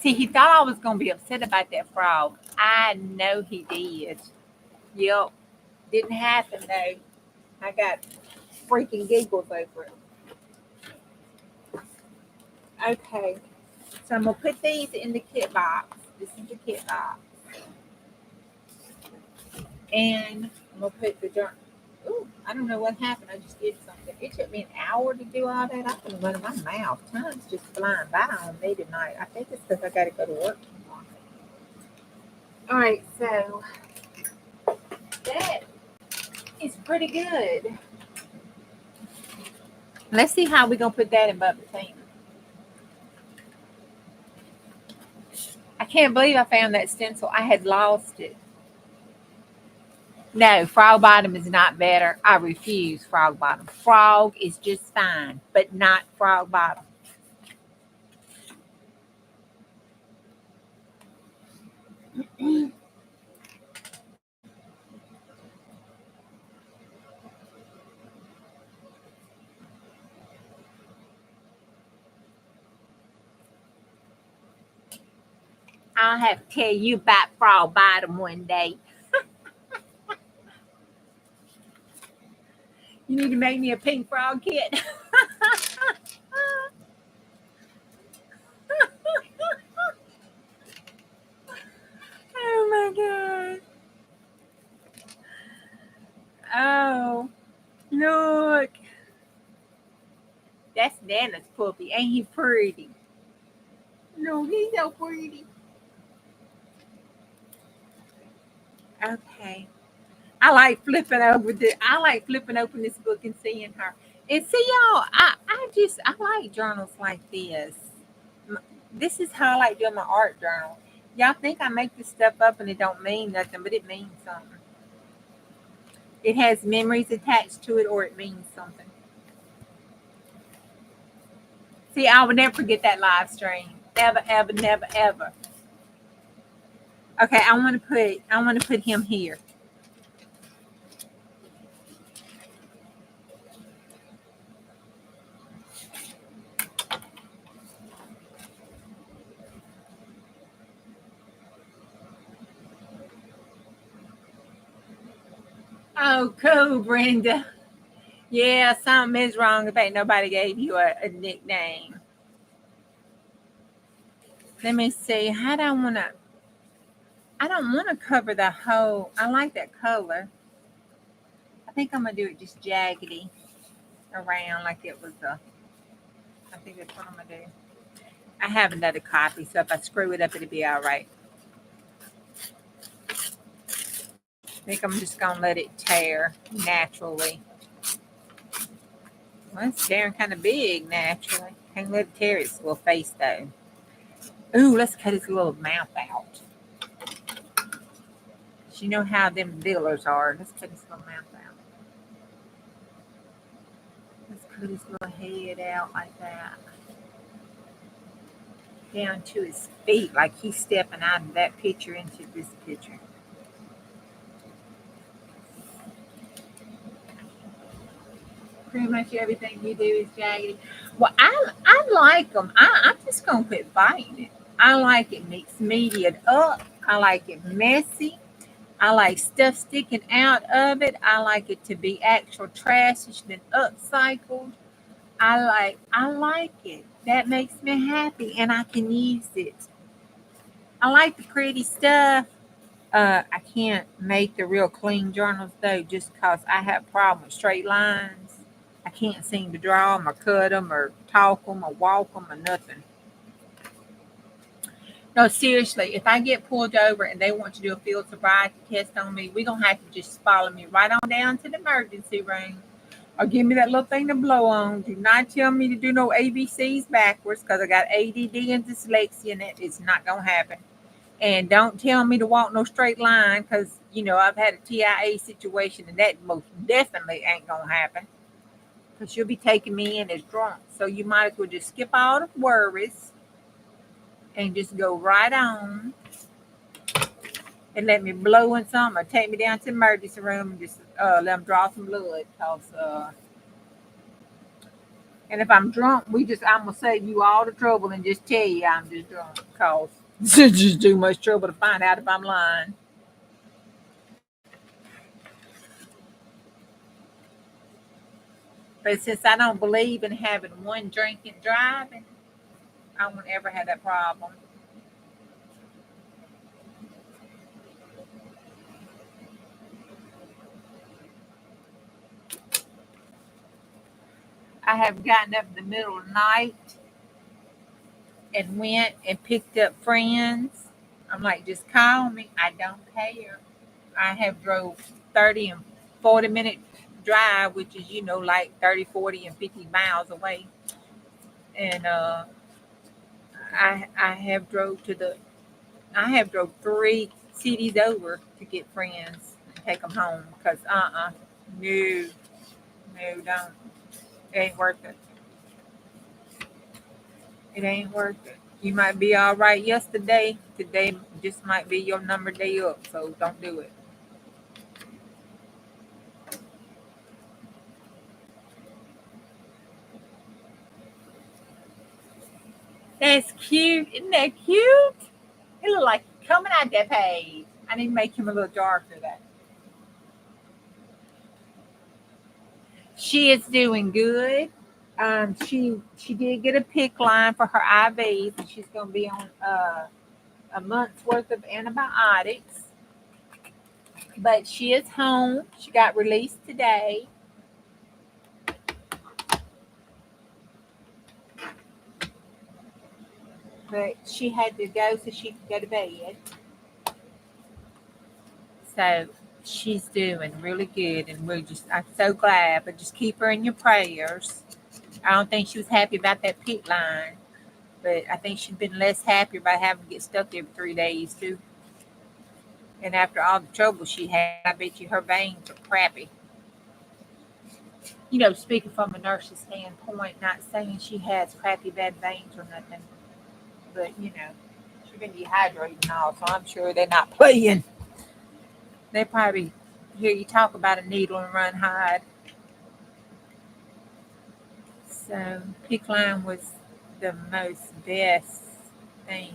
See, he thought I was going to be upset about that frog. I know he did. Yep. Didn't happen though. I got freaking giggles over it. Okay. So I'm going to put these in the kit box. This is the kit box. And I'm going to put the jar. Ooh, I don't know what happened. I just did something. It took me an hour to do all that. I couldn't run my mouth. Time's just flying by on me tonight. I think it's because I got to go to work tomorrow. All right, so that is pretty good. Let's see how we're going to put that in Bubba's hand. I can't believe I found that stencil. I had lost it. No, Frog Bottom is not better. I refuse Frog Bottom. Frog is just fine, but not Frog Bottom. I'll have to tell you about Frog Bottom one day. You need to make me a pink frog kit. Oh my God. Oh, look. That's Nana's puppy. Ain't he pretty? No, he's so pretty. Okay. I like flipping open this book and seeing her. And see y'all, I like journals like this. This is how I like doing my art journal. Y'all think I make this stuff up and it don't mean nothing, but it means something. It has memories attached to it or it means something. See, I would never forget that live stream. Ever, ever, never, ever. Okay, I want to put him here. Oh, cool, Brenda. Yeah, something is wrong if ain't nobody gave you a nickname. Let me see. How do I want to? I don't want to cover the whole. I like that color. I think I'm gonna do it just jaggedy around like it was a. I think that's what I'm gonna do. I have another copy, so if I screw it up, it'll be all right. I think I'm just gonna let it tear naturally. Well, it's tearing kind of big naturally. Can't let it tear its little face though. Ooh, let's cut his little mouth out. You know how them dealers are. Let's cut his little mouth out. Let's cut his little head out like that. Down to his feet, like he's stepping out of that picture into this picture. Pretty much everything you do is jaggedy. Well, I like them. I'm just gonna quit biting it. I like it mixed media up. I like it messy. I like stuff sticking out of it. I like it to be actual trash that's been upcycled. I like it. That makes me happy, and I can use it. I like the pretty stuff. I can't make the real clean journals though, just because I have a problem with straight lines. I can't seem to draw them or cut them or talk them or walk them or nothing. No, seriously, if I get pulled over and they want to do a field sobriety test on me, we're going to have to just follow me right on down to the emergency room or give me that little thing to blow on. Do not tell me to do no ABCs backwards because I got ADD and dyslexia and it's not going to happen. And don't tell me to walk no straight line because, I've had a TIA situation and that most definitely ain't going to happen because you'll be taking me in as drunk. So you might as well just skip all the worries and just go right on and let me blow in some or take me down to the emergency room and just let them draw some blood. And if I'm drunk, I'm going to save you all the trouble and just tell you I'm just drunk because it's just too much trouble to find out if I'm lying. But since I don't believe in having one drink and driving, I won't ever have that problem. I have gotten up in the middle of the night and went and picked up friends. I'm like, just call me. I don't care. I have drove 30 and 40-minute drive, which is, like 30, 40, and 50 miles away. And I have drove 3 cities over to get friends and take them home because no, no, don't. It ain't worth it. It ain't worth it. You might be all right yesterday. Today just might be your number day up, so don't do it. That's cute. Isn't that cute? It look like coming out that page. I need to make him a little darker though. She is doing good. She did get a PIC line for her IVs, and she's going to be on a month's worth of antibiotics. But she is home. She got released today. But she had to go so she could go to bed. So she's doing really good, and I'm so glad. But just keep her in your prayers. I don't think she was happy about that PIC line, but I think she's been less happy about having to get stuck every 3 days too. And after all the trouble she had, I bet you her veins are crappy. Speaking from a nurse's standpoint, not saying she has crappy bad veins or nothing, but she's been dehydrated and all, so I'm sure they're not playing. They probably hear you talk about a needle and run hide. So PIC line was the most best thing.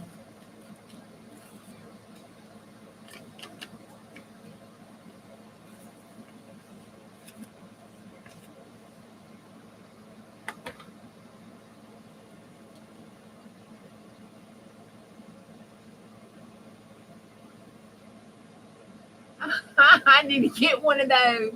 I need to get one of those.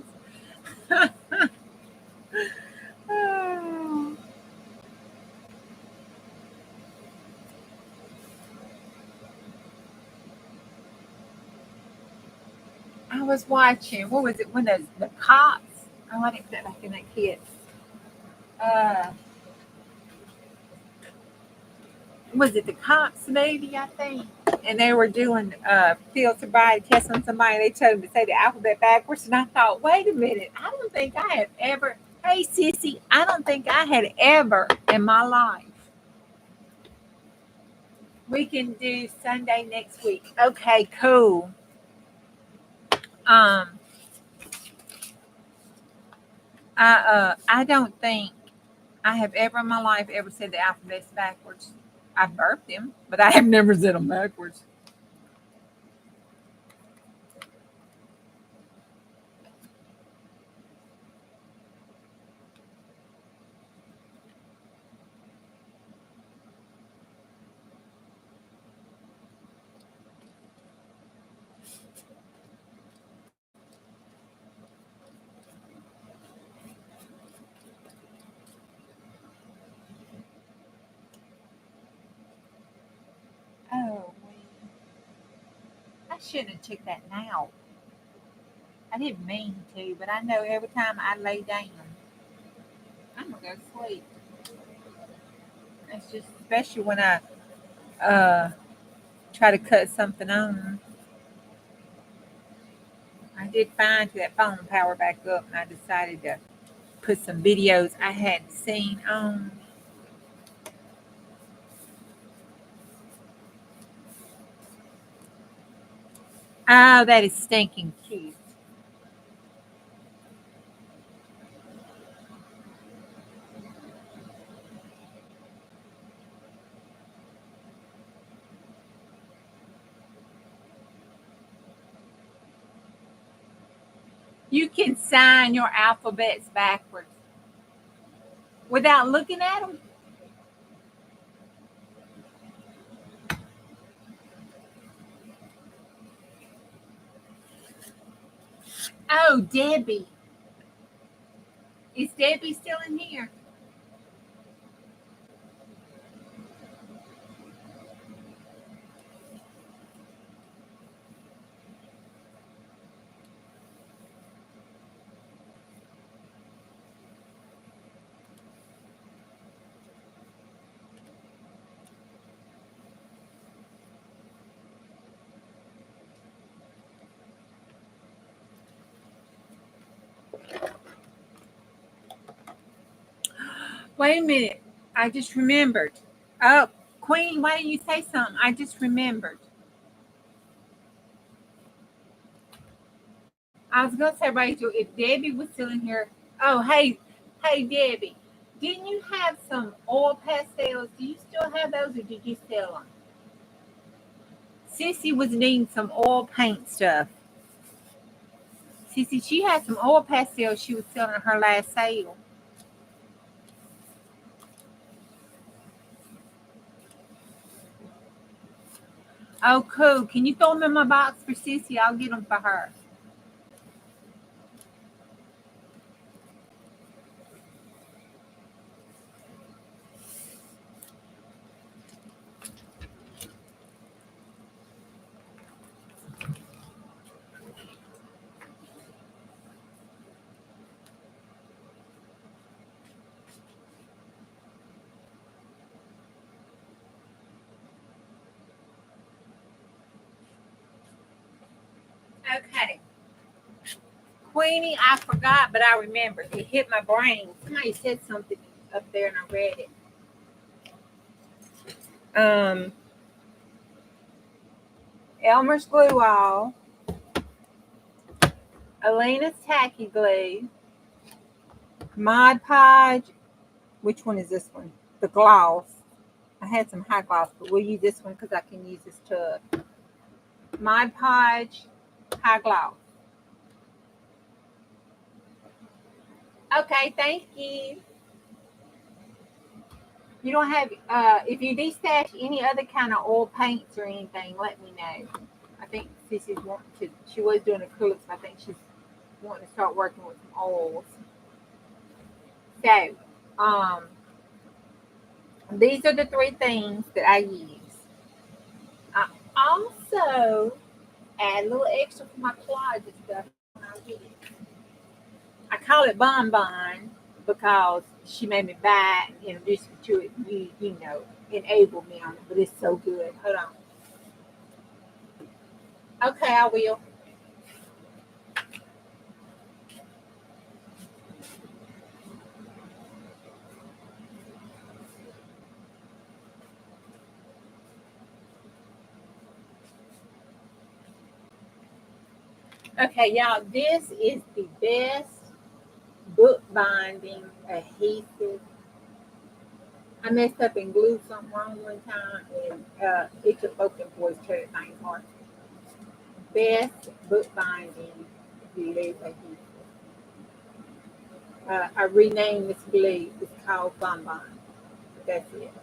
I was watching, what was it, when the cops, oh, I didn't put that back in that kit. Was it the cops maybe, I think? And they were doing field sobriety tests on somebody. They told them to say the alphabet backwards. And I thought, wait a minute, I don't think I have ever, hey, sissy, I don't think I had ever in my life. We can do Sunday next week. Okay, cool. I don't think I have ever in my life ever said the alphabets backwards. I've burped them, but I have never said them backwards. Oh, I shouldn't have took that now. I didn't mean to, but I know every time I lay down, I'm gonna go to sleep. It's just especially when I try to cut something on. I did find that phone power back up, and I decided to put some videos I hadn't seen on. Oh, that is stinking cute. You can sign your alphabets backwards without looking at them. Oh, Debbie. Is Debbie still in here? Wait a minute. I just remembered. Oh, Queen, why didn't you say something? I just remembered. I was gonna say, Rachel, if Debbie was still in here. Oh, hey, Debbie. Didn't you have some oil pastels? Do you still have those, or did you sell them? Sissy was needing some oil paint stuff. Sissy, she had some oil pastels she was selling at her last sale. Oh, cool. Can you throw them in my box for Sissy? I'll get them for her. Okay. Queenie, I forgot, but I remembered. It hit my brain. Somebody said something up there and I read it. Elmer's Glue All, Elena's Tacky Glue, Mod Podge. Which one is this one? The gloss. I had some high gloss, but we'll use this one because I can use this tub. Mod Podge, high gloss. Okay, thank you. You don't have, if you destash any other kind of oil paints or anything, let me know. I think Sissy's wanting to, she was doing acrylics. I think she's wanting to start working with some oils. So, these are the three things that I use. I also add a little extra for my closet stuff when I get it. I call it Bonbon because she made me buy it and introduce me to it. You know, enable me on it, but it's so good. Hold on. Okay, I will. Okay, y'all, this is the best book binding adhesive. I messed up and glued something wrong one time, and it took both them boys to the thing apart. Best book binding glue adhesive. I renamed this glue. It's called Bonbon. That's it.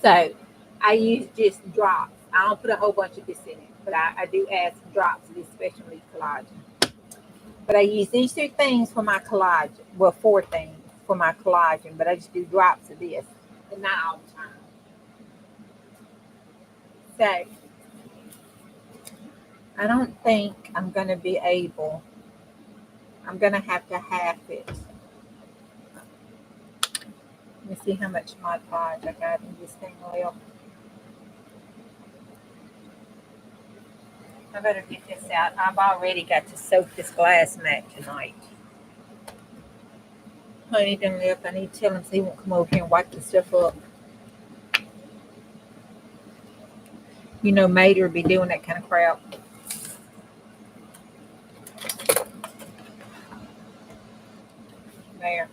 So I use just drops. I don't put a whole bunch of this in it, but I do add some drops of this specialty collagen. But I use these two things for my collagen. Well, four things for my collagen, but I just do drops of this, but not all the time. So I don't think I'm going to be able. I'm going to have half it. Let me see how much Mod Podge I got in this thing left. I better get this out. I've already got to soak this glass mat tonight. Honey done left. I need to tell him so he won't come over here and wipe the stuff up. You know, Mater be doing that kind of crap. There.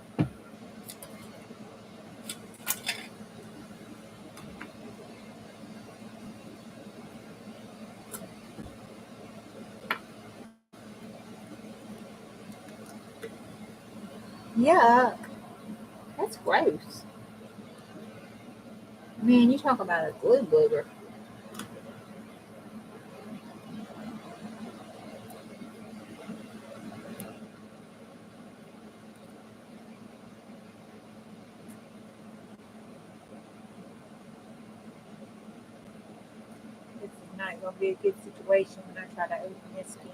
Yuck. That's gross. Man, you talk about a glue booger. This is not going to be a good situation when I try to open this can.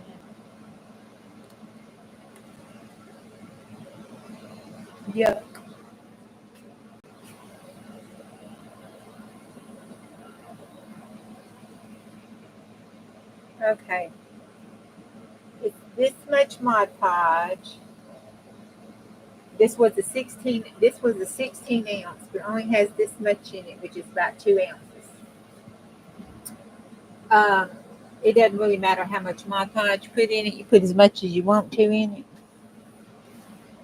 Yuck. Okay. It's this much Mod Podge. This was a 16. This was a 16 ounce, but only has this much in it, which is about 2 ounces. Um, it doesn't really matter how much Mod Podge you put in it. You put as much as you want to in it.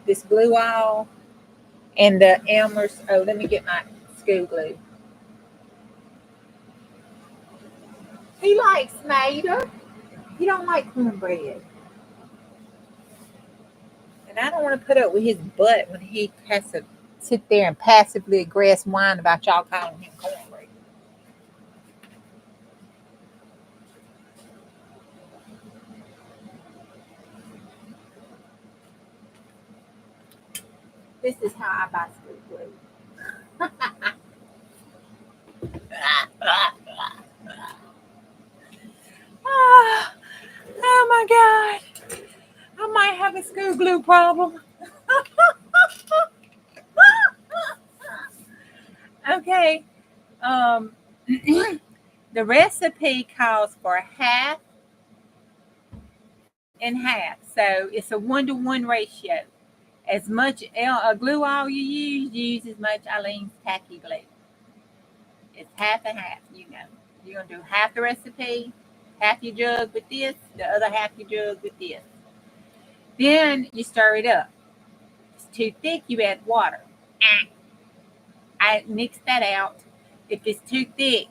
This glue all and the Elmer's. Oh, let me get my school glue. He likes Mater. He don't like cornbread. And I don't want to put up with his butt when he has to sit there and passively aggressive whine about y'all calling him cornbread. This is how I buy school glue. Oh my God. I might have a school glue problem. Okay. The recipe calls for half and half. So it's a 1-to-1 ratio. As much glue all you use as much Eileen's tacky glue. It's half and half, you know. You're going to do half the recipe, half your jug with this, the other half your jug with this. Then you stir it up. If it's too thick, you add water. I mix that out. If it's too thick,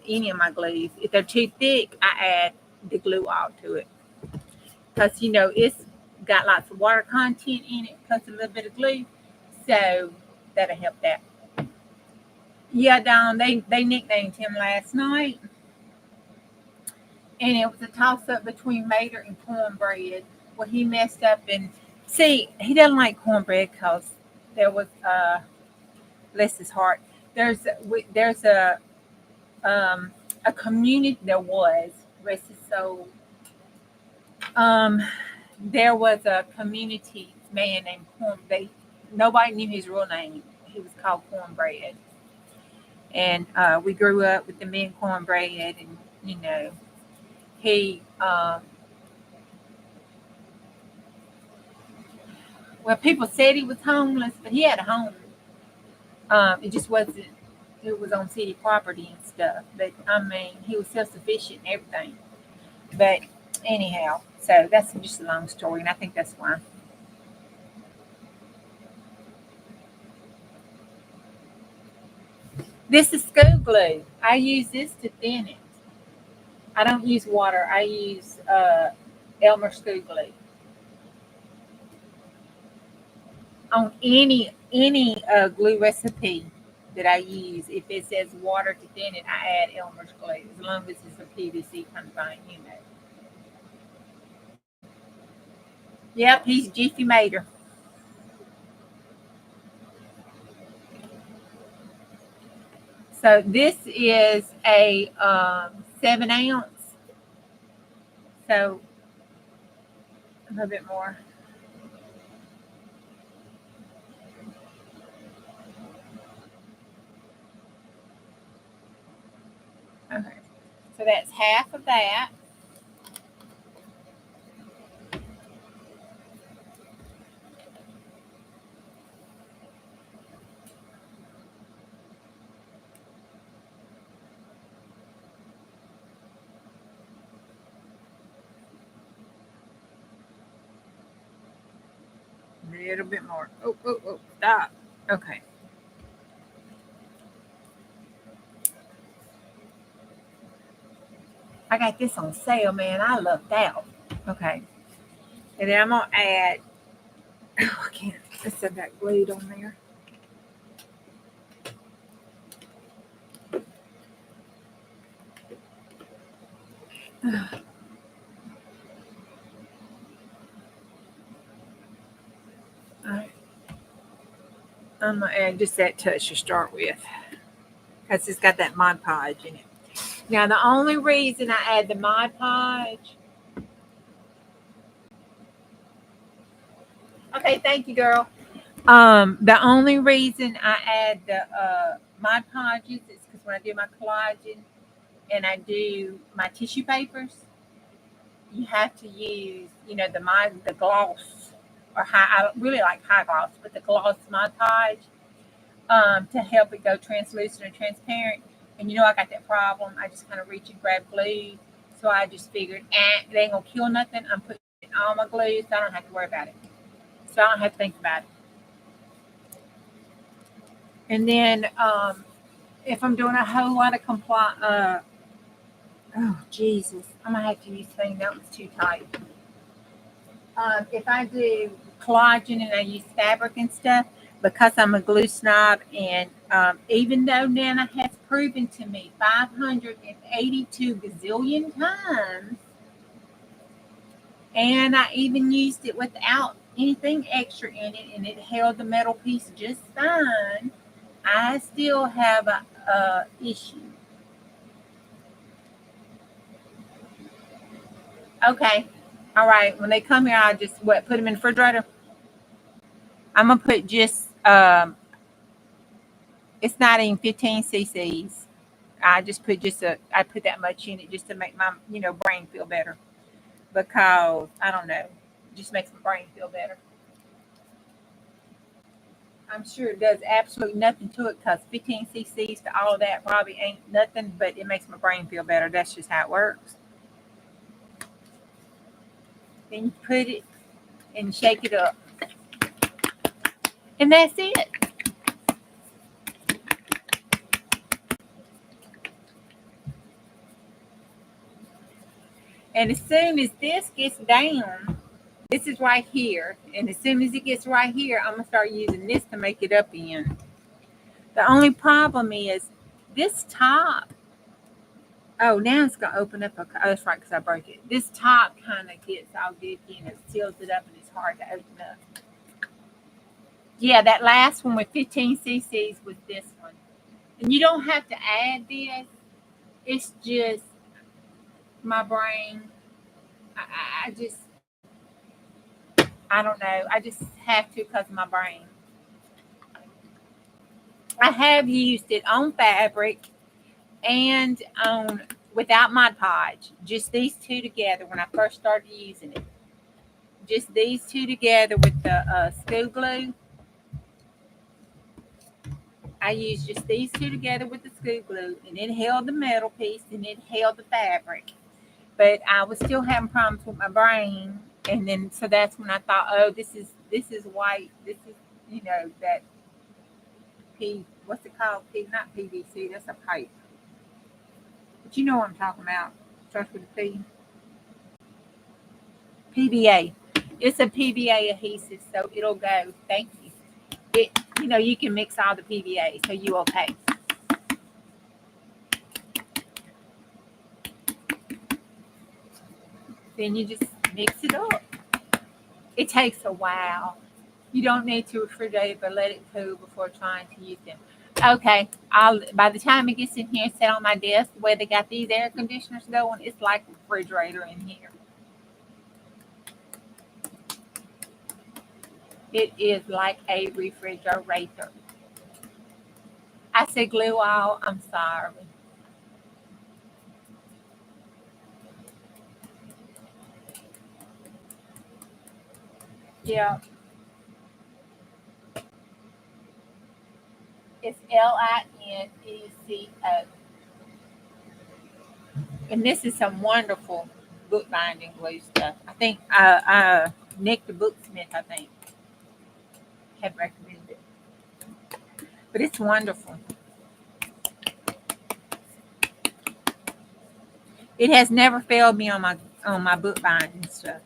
any of my glues, if they're too thick, I add the glue all to it. Because, you know, it's got lots of water content in it, plus a little bit of glue. So that'll help that. Yeah, Dawn, they nicknamed him last night. and it was a toss up between Mater and cornbread. Well, he messed up, and see, he doesn't like cornbread because there was bless his heart. There's a community. There was, rest his soul. Um, there was a community man named Corn. Nobody knew his real name. He was called Cornbread, and we grew up with the men Cornbread, and you know he. Well, people said he was homeless, but he had a home. It just wasn't. It was on city property and stuff. But I mean, he was self sufficient and everything. But anyhow, so that's just a long story, and I think that's why. This is school glue. I use this to thin it. I don't use water. I use Elmer school glue on any glue recipe that I use. If it says water to thin it, I add Elmer's glue as long as it's a PVC kind of thing, you know. Yep, he's Jiffy Mater. So this is a 7 ounce. So a little bit more. Okay. So that's half of that. A little bit more. Oh, stop. Okay. I got this on sale, man. I love that. Okay. And then I'm going to add, oh, I can't, I said that glued on there. All right. I'm going to add just that touch to start with because it's got that Mod Podge in it. Now, the only reason I add the Mod Podge. Okay, thank you, girl. The only reason I add the Mod Podges is because when I do my collaging and I do my tissue papers, you have to use, you know, the gloss or high. I really like high gloss, but the gloss Mod Podge to help it go translucent and transparent. And you know, I got that problem. I just kind of reach and grab glue. So I just figured, it ain't gonna kill nothing. I'm putting all my glue, so I don't have to worry about it. So I don't have to think about it. And then if I'm doing a whole lot of oh Jesus, I'm gonna have to use thing that was too tight. If I do collagen and I use fabric and stuff, because I'm a glue snob, and even though Nana has proven to me 582 gazillion times, and I even used it without anything extra in it, and it held the metal piece just fine, I still have a issue. Okay. All right. When they come here, I just put them in the refrigerator. I'm gonna put just it's not even 15 cc's. I put that much in it just to make my brain feel better because I don't know, it just makes my brain feel better. I'm sure it does absolutely nothing to it because 15 cc's to all of that probably ain't nothing, but it makes my brain feel better. That's just how it works. Then you put it and shake it up, and that's it. And as soon as this gets down, this is right here. And as soon as it gets right here, I'm going to start using this to make it up in. The only problem is this top Oh, now it's gonna open up. Oh, that's right, because I broke it. This top kind of gets all dicky and it seals it up, and it's hard to open up. Yeah, that last one with 15 cc's was this one, and you don't have to add this. It's just my brain. I just I don't know. I just have to because of my brain. I have used it on fabric and on without Mod Podge. Just these two together when I first started using it. Just these two together with the school glue. I used just these two together with the school glue, and it held the metal piece and it held the fabric. But I was still having problems with my brain, and then so that's when I thought, oh, this is white. This is that what's it called? Not PVC. That's a pipe. But you know what I'm talking about. Starts with a P. PVA. It's a PVA adhesive, so it'll go. Thank you. You can mix all the PVA, so you okay. Then you just mix it up. It takes a while. You don't need to refrigerate, but let it cool before trying to use them. Okay, by the time it gets in here, set on my desk, where they got these air conditioners going, it's like a refrigerator in here. It is like a refrigerator. I said glue all. I'm sorry. Yeah, it's LINECO. And this is some wonderful bookbinding glue stuff. I think Nick the Booksmith, I think, had recommended it. But it's wonderful. It has never failed me on my bookbinding stuff.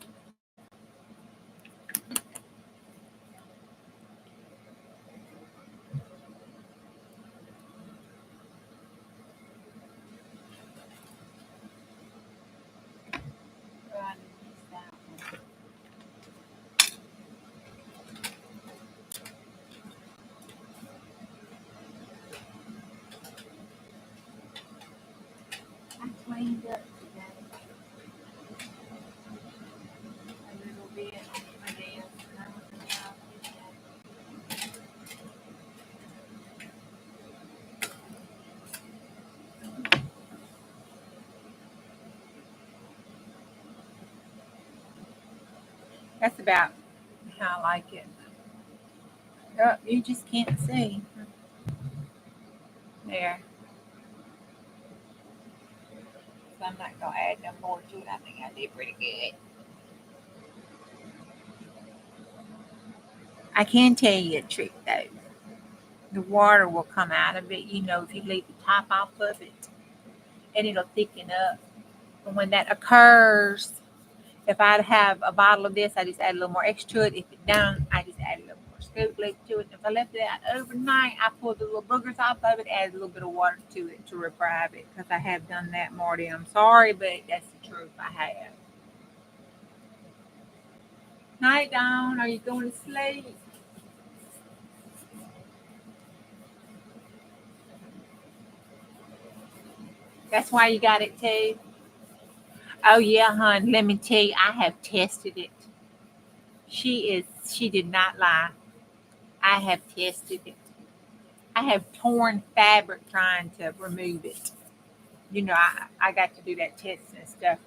I cleaned up today a little bit on my desk. That's about how I like it. Oh, you just can't see. There. So I'm not going to add no more to it. I think I did pretty good. I can tell you a trick though. The water will come out of it, if you leave the top off of it, and it'll thicken up. But when that occurs, if I have a bottle of this, I just add a little more extra to it. If it don't, I just add a little more scoop glue to it. If I left it out overnight, I pull the little boogers off of it, add a little bit of water to it to revive it. Because I have done that, Marty. I'm sorry, but that's the truth. I have. Night, Dawn. Are you going to sleep? That's why you got it too. Oh yeah, hon. Let me tell you, I have tested it. She did not lie. I have tested it. I have torn fabric trying to remove it. I got to do that testing and stuff.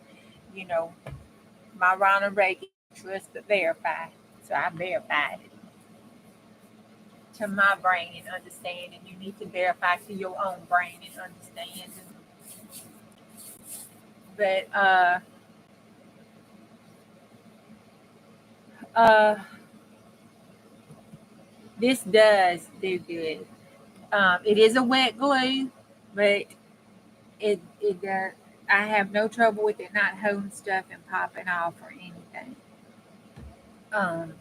You know, my Ronald Reagan trust but verify. So I verified it to my brain and understanding. You need to verify to your own brain and understanding. But uh, this does do good. It is a wet glue, but it I have no trouble with it not holding stuff and popping off or anything. Um,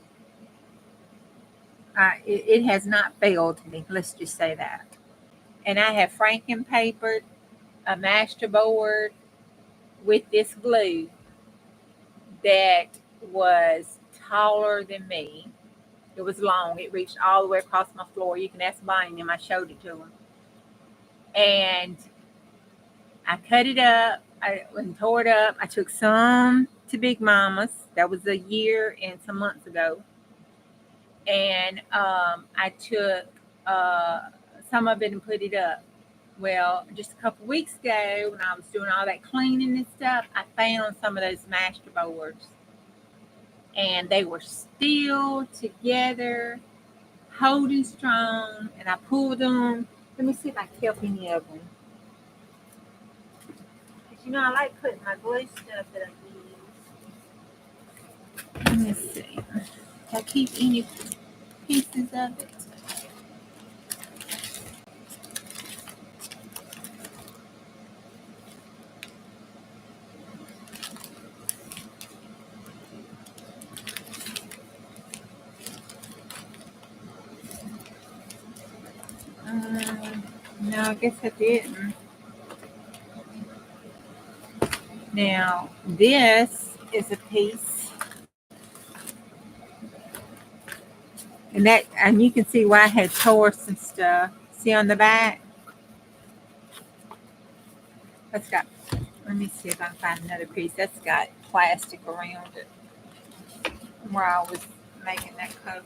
it has not failed me. Let's just say that. And I have Franken papered a master board with this glue that was taller than me. It was long. It reached all the way across my floor. You can ask buying them. I showed it to him. And I cut it up. I tore it up. I took some to Big Mama's. That was a year and some months ago. And I took some of it and put it up. Well, just a couple weeks ago, when I was doing all that cleaning and stuff, I found some of those master boards. And they were still together, holding strong. And I pulled them. Let me see if I can help any of them. Because, I like putting my glue stuff that I use. Let me see. If I keep any pieces of it. No, I guess I didn't. Now, this is a piece. And you can see why I had tore some stuff. See on the back? Let me see if I can find another piece. That's got plastic around it where I was making that cover.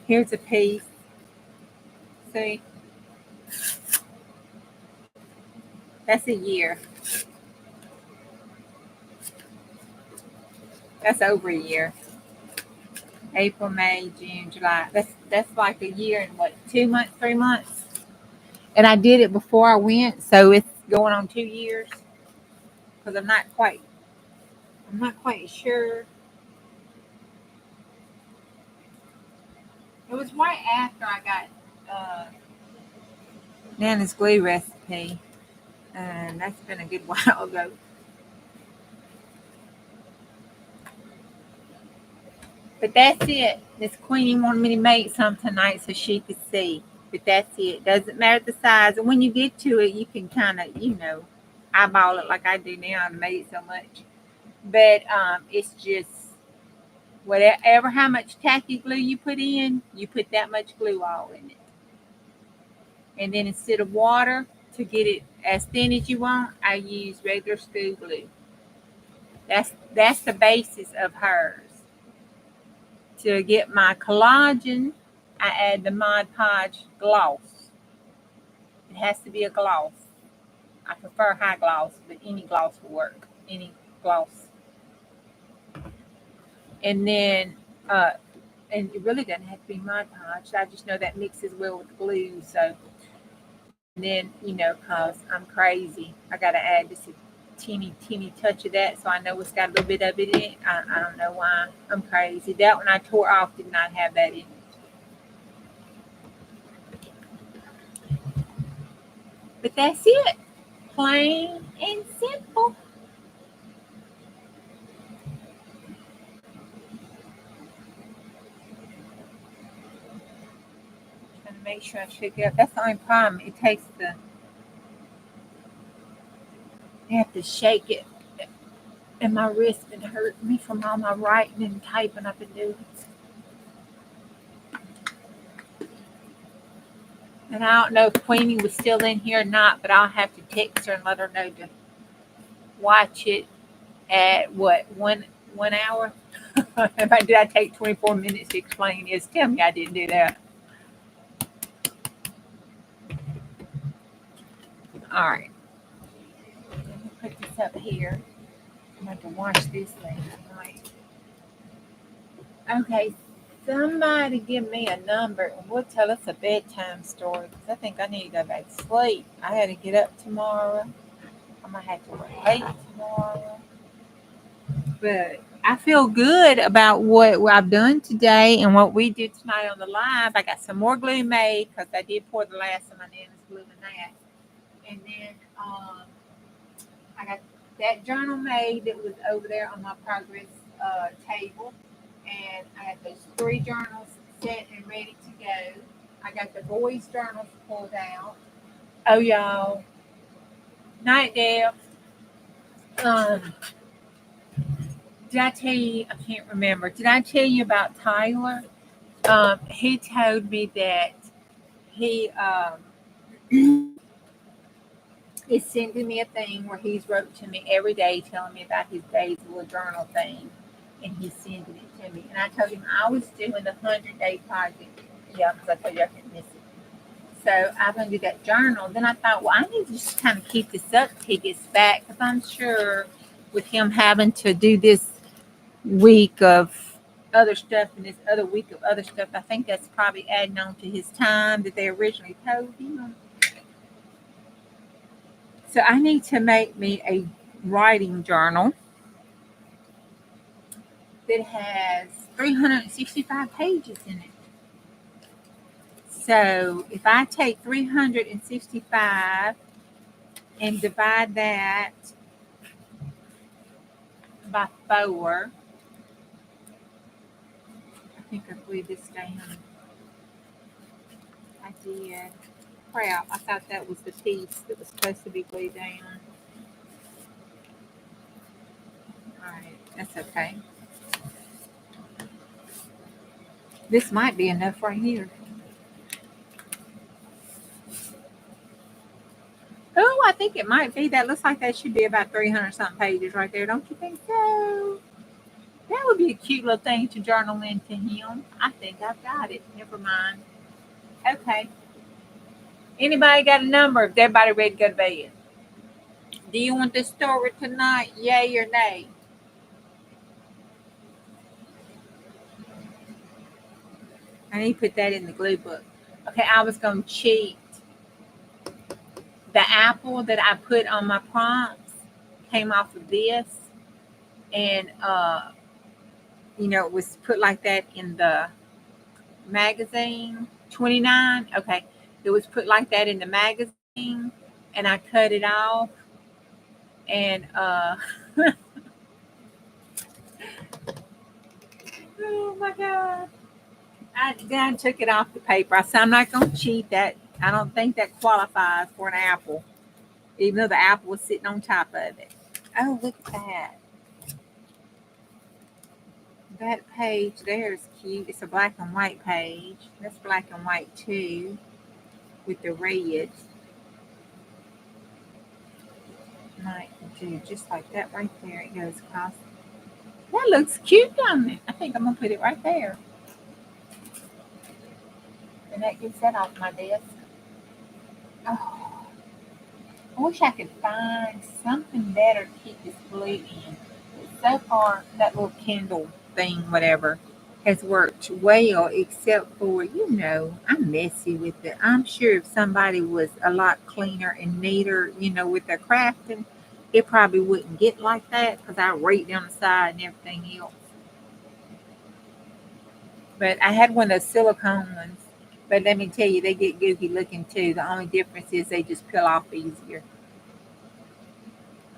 Here's a piece. See? That's a year. That's over a year. April, May, June, July. That's like a year and what, 2 months, 3 months? And I did it before I went, so it's going on 2 years. Because I'm not quite sure. It was right after I got Nana's glue recipe. And that's been a good while ago. But that's it. This Queenie wanted me to make some tonight so she could see. But that's it. Doesn't matter the size. And when you get to it, you can kind of, eyeball it like I do now. I made it so much. But it's just whatever, how much tacky glue you put in, you put that much glue all in it. And then instead of water, to get it as thin as you want, I use regular school glue. That's the basis of hers. To get my collagen, I add the Mod Podge gloss. It has to be a gloss. I prefer high gloss, but any gloss will work. Any gloss. And then, and it really doesn't have to be Mod Podge. I just know that mixes well with glue. So, and then, because I'm crazy, I got to add just a teeny touch of that, so I know it's got a little bit of it in it. I don't know why. I'm crazy. That one I tore off did not have that in it. But that's it. Plain and simple. Trying to make sure I shake it up. That's the only problem. It takes I have to shake it. And my wrist been hurting me from all my writing and typing I've been doing. And I don't know if Queenie was still in here or not, but I'll have to text her and let her know to watch it at what, 1 hour? Did I take 24 minutes to explain this? Tell me I didn't do that. All right. Let me put this up here. I'm going to wash this thing tonight. Okay. Somebody give me a number and we'll tell us a bedtime story because I think I need to go back to sleep. I had to get up tomorrow. I might have to work late tomorrow. But I feel good about what I've done today and what we did tonight on the live. I got some more glue made because I did pour the last of my Nana's glue in that. And then I got that journal made that was over there on my progress table. And I have those 3 journals set and ready to go. I got the boys' journals pulled out. Oh, y'all. Night, Dale. Um, did I tell you? I can't remember. Did I tell you about Tyler? He told me that he is sending me a thing where he's wrote to me every day telling me about his day's little journal thing, and he's sending it to me. And I told him I was doing the 100-day project. Yeah, because I told you I couldn't miss it. So I'm going to do that journal. Then I thought, well, I need to just kind of keep this up till he gets back, because I'm sure with him having to do this week of other stuff and this other week of other stuff, I think that's probably adding on to his time that they originally told him. So I need to make me a writing journal that has 365 pages in it. So if I take 365 and divide that by 4, I think I glued this down. I did. Crap, I thought that was the piece that was supposed to be glued down. All right, that's okay. This might be enough right here. Oh, I think it might be. That looks like that should be about 300 something pages right there. Don't you think so? That would be a cute little thing to journal into him. I think I've got it. Never mind. Okay. Anybody got a number? If everybody ready to go to bed. Do you want this story tonight? Yay or nay? I need to put that in the glue book. Okay, I was going to cheat. The apple that I put on my prompts came off of this. And, it was put like that in the magazine. 29. Okay. It was put like that in the magazine. And I cut it off. And, oh my God. I took it off the paper. I said, I'm not going to cheat that. I don't think that qualifies for an apple, even though the apple was sitting on top of it. Oh, look at that. That page there is cute. It's a black and white page. That's black and white too, with the red. Might do just like that right there. It goes across. That looks cute, doesn't it? I think I'm going to put it right there. And that gets that off my desk. Oh, I wish I could find something better to keep this glue in. So far, that little Kindle thing, whatever, has worked well, except for, I'm messy with it. I'm sure if somebody was a lot cleaner and neater, with their crafting, it probably wouldn't get like that, because I rate down the side and everything else. But I had one of those silicone ones. But let me tell you, they get goofy looking too. The only difference is they just peel off easier.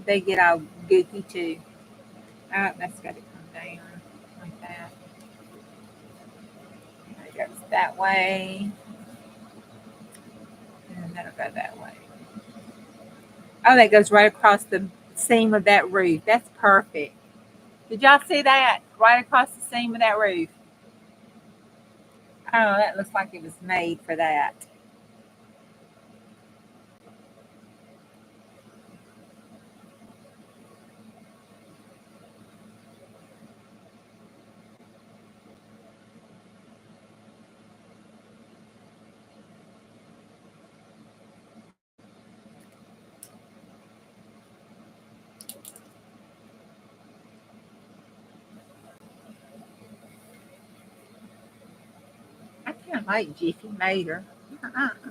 They get all goofy too. Oh, that's got to come down like that. It goes that way. And then that'll go that way. Oh, that goes right across the seam of that roof. That's perfect. Did y'all see that? Right across the seam of that roof. Oh, that looks like it was made for that. I kind of like Jiffy Mater.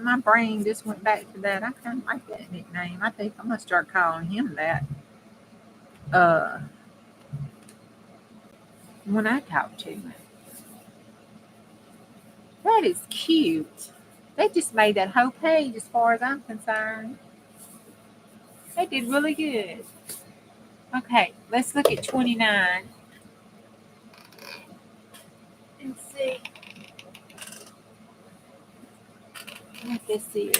My brain just went back to that. I kind of like that nickname. I think I'm going to start calling him that uh, when I talk to him. That is cute. They just made that whole page as far as I'm concerned. They did really good. Okay, let's look at 29. This is.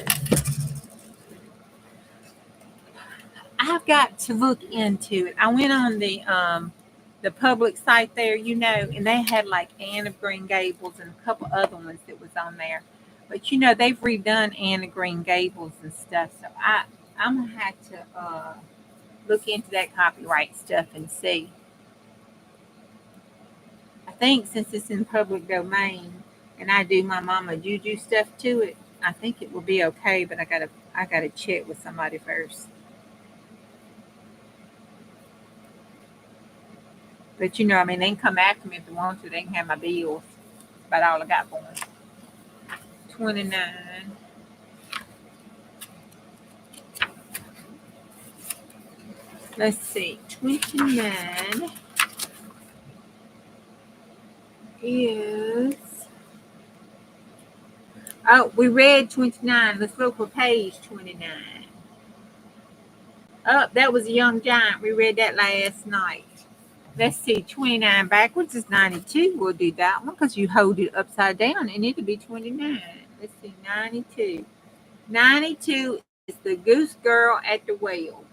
I've got to look into it. I went on the public site there, and they had like Anne of Green Gables and a couple other ones that was on there. But they've redone Anne of Green Gables and stuff. So I'm gonna have to look into that copyright stuff and see. I think since it's in public domain and I do my mama Juju stuff to it, I think it will be okay. But I gotta check with somebody first. But they can come after me if they want to. They can have my bills. That's about all I got for them. 29. Let's see. 29 is. Oh, we read 29. Let's look for page 29. Oh, that was a young giant. We read that last night. Let's see. 29 backwards is 92. We'll do that one because you hold it upside down and it'll be 29. Let's see. 92. 92 is the goose girl at the well.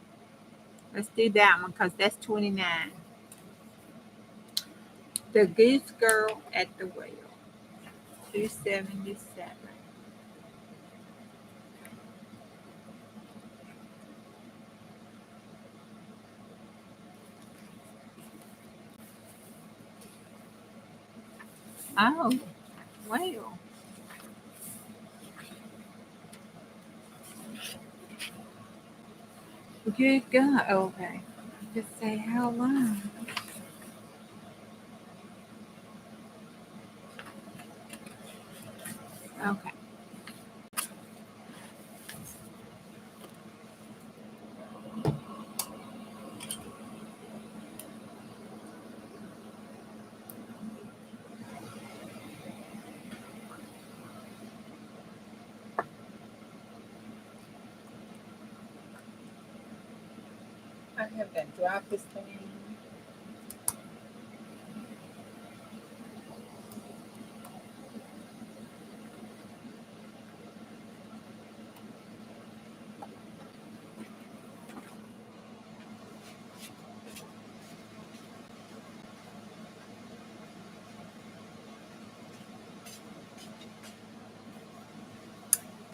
Let's do that one because that's 29. The goose girl at the well. 277. Oh, well. Good God. Okay. Just say how long. Okay. I have to drop this thing.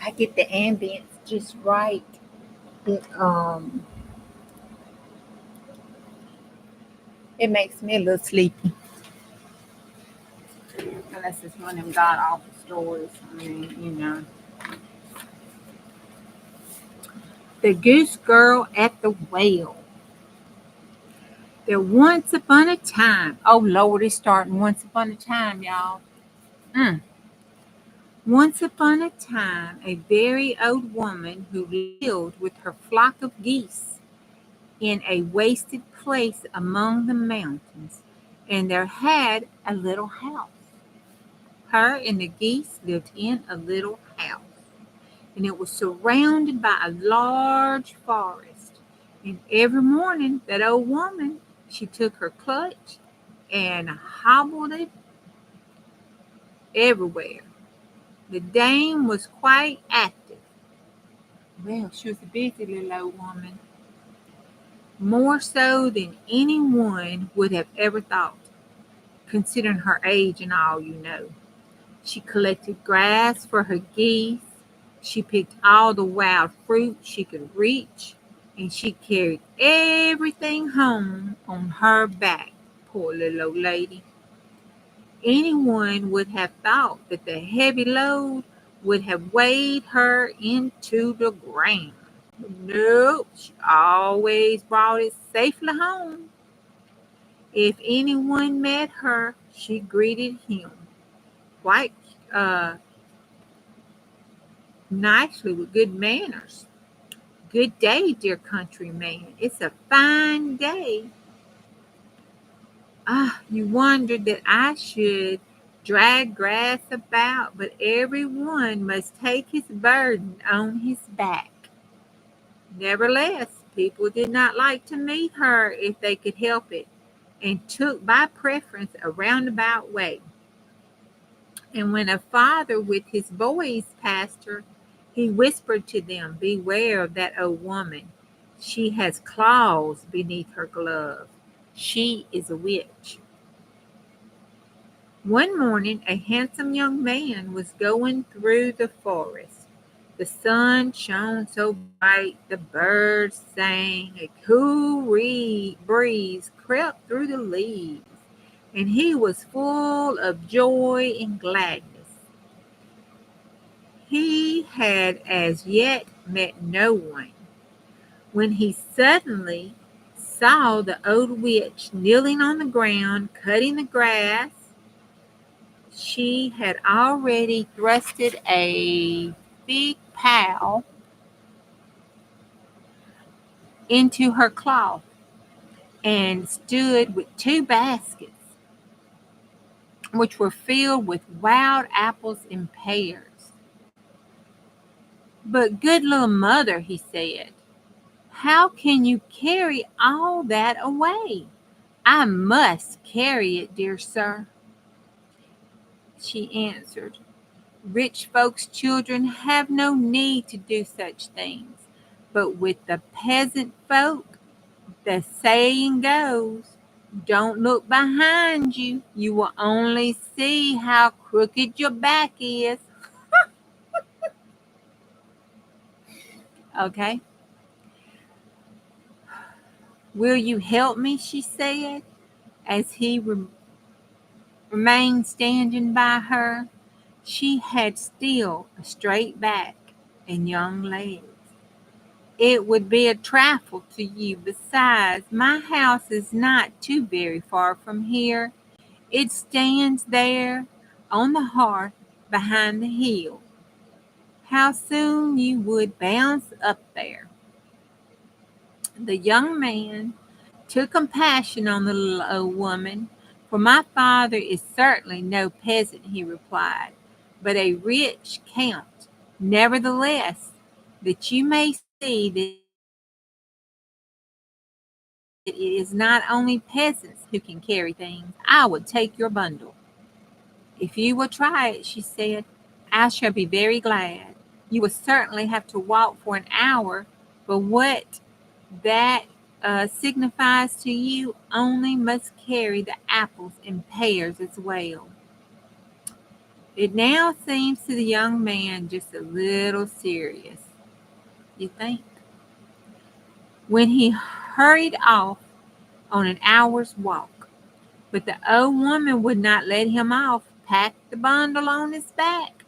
I get the ambience just right. It makes me a little sleepy. Unless it's one of them god awful stories. I mean. The goose girl at the well. There once upon a time. Oh Lord, it's starting once upon a time, y'all. Once upon a time, a very old woman who lived with her flock of geese in a wasted place among the mountains, and there had a little house. Her and the geese lived in a little house, and it was surrounded by a large forest. And every morning, that old woman, she took her clutch and hobbled it everywhere. The dame was quite active. Well, she was a busy little old woman, more so than anyone would have ever thought, considering her age and all. She collected grass for her geese. She picked all the wild fruit she could reach, and she carried everything home on her back. Poor little old lady. Anyone would have thought that the heavy load would have weighed her into the ground. Nope, she always brought it safely home. If anyone met her, she greeted him quite nicely with good manners. Good day, dear countryman. It's a fine day. You wondered that I should drag grass about, but everyone must take his burden on his back. Nevertheless, people did not like to meet her if they could help it, and took by preference a roundabout way. And when a father with his boys passed her, He whispered to them, "Beware of that old woman. She has claws beneath her glove. She is a witch." One morning, a handsome young man was going through the forest. The sun shone so bright, the birds sang, a cool breeze crept through the leaves, and he was full of joy and gladness. He had as yet met no one, when he suddenly saw the old witch kneeling on the ground, cutting the grass. She had already thrusted a big pail into her cloth and stood with two baskets, which were filled with wild apples and pears. "But, good little mother," he said, "how can you carry all that away?" "I must carry it, dear sir," she answered. "Rich folks' children have no need to do such things. But with the peasant folk, the saying goes, 'Don't look behind you. You will only see how crooked your back is.'" Okay. "Will you help me?" she said, as he remained standing by her. She had still a straight back and young legs. "It would be a trifle to you. Besides, my house is not too very far from here. It stands there on the hearth behind the hill. How soon you would bounce up there." The young man took compassion on the little old woman. "For my father is certainly no peasant," he replied, "but a rich count. Nevertheless, that you may see that it is not only peasants who can carry things, I will take your bundle." "If you will try it," she said, "I shall be very glad. You will certainly have to walk for an hour, but what that signifies to you, only must carry the apples and pears as well." It now seems to the young man just a little serious, you think, when he hurried off on an hour's walk. But the old woman would not let him off, packed the bundle on his back,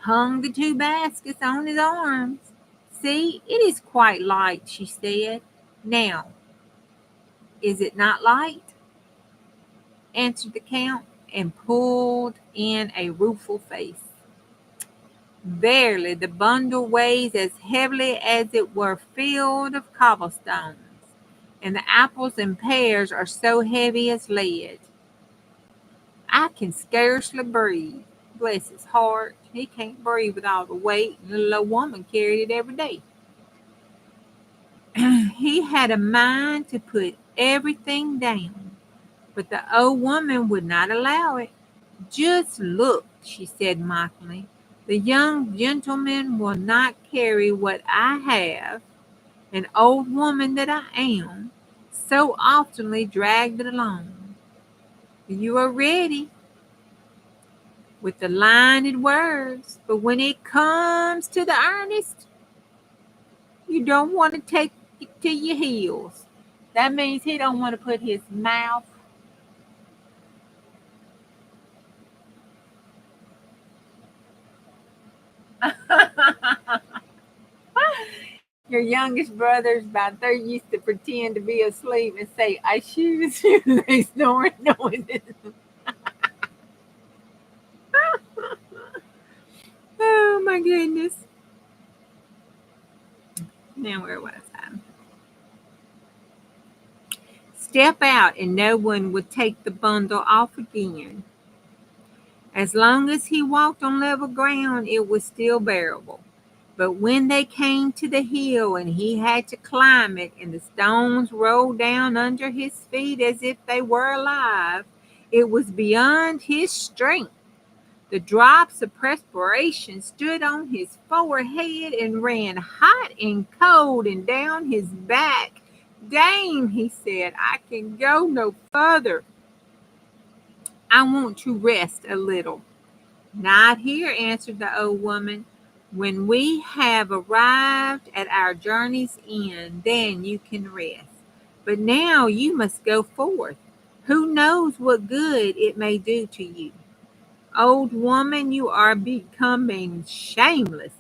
hung the two baskets on his arms. "See, it is quite light," she said. "Now, is it not light?" answered the count, and pulled in a rueful face. "Verily, the bundle weighs as heavily as it were filled of cobblestones, and the apples and pears are so heavy as lead. I can scarcely breathe." Bless his heart, he can't breathe with all the weight, and the little old woman carried it every day. He had a mind to put everything down, but the old woman would not allow it. "Just look," she said mockingly. "The young gentleman will not carry what I have, an old woman that I am, so oftenly dragged it along. You are ready with the lined words, but when it comes to the earnest, you don't want to take it to your heels." That means he don't want to put his mouth your youngest brothers about there used to pretend to be asleep and say, "I shoot you." They snoring noises. Oh my goodness. Now where was I? Step out and no one would take the bundle off again. As long as he walked on level ground, it was still bearable. But when they came to the hill and he had to climb it, and the stones rolled down under his feet as if they were alive, it was beyond his strength. The drops of perspiration stood on his forehead and ran hot and cold and down his back. Dame, he said, I can go no further. I want to rest a little. Not here, answered the old woman. When we have arrived at our journey's end, then you can rest. But now you must go forth. Who knows what good it may do to you? Old woman, you are becoming shameless,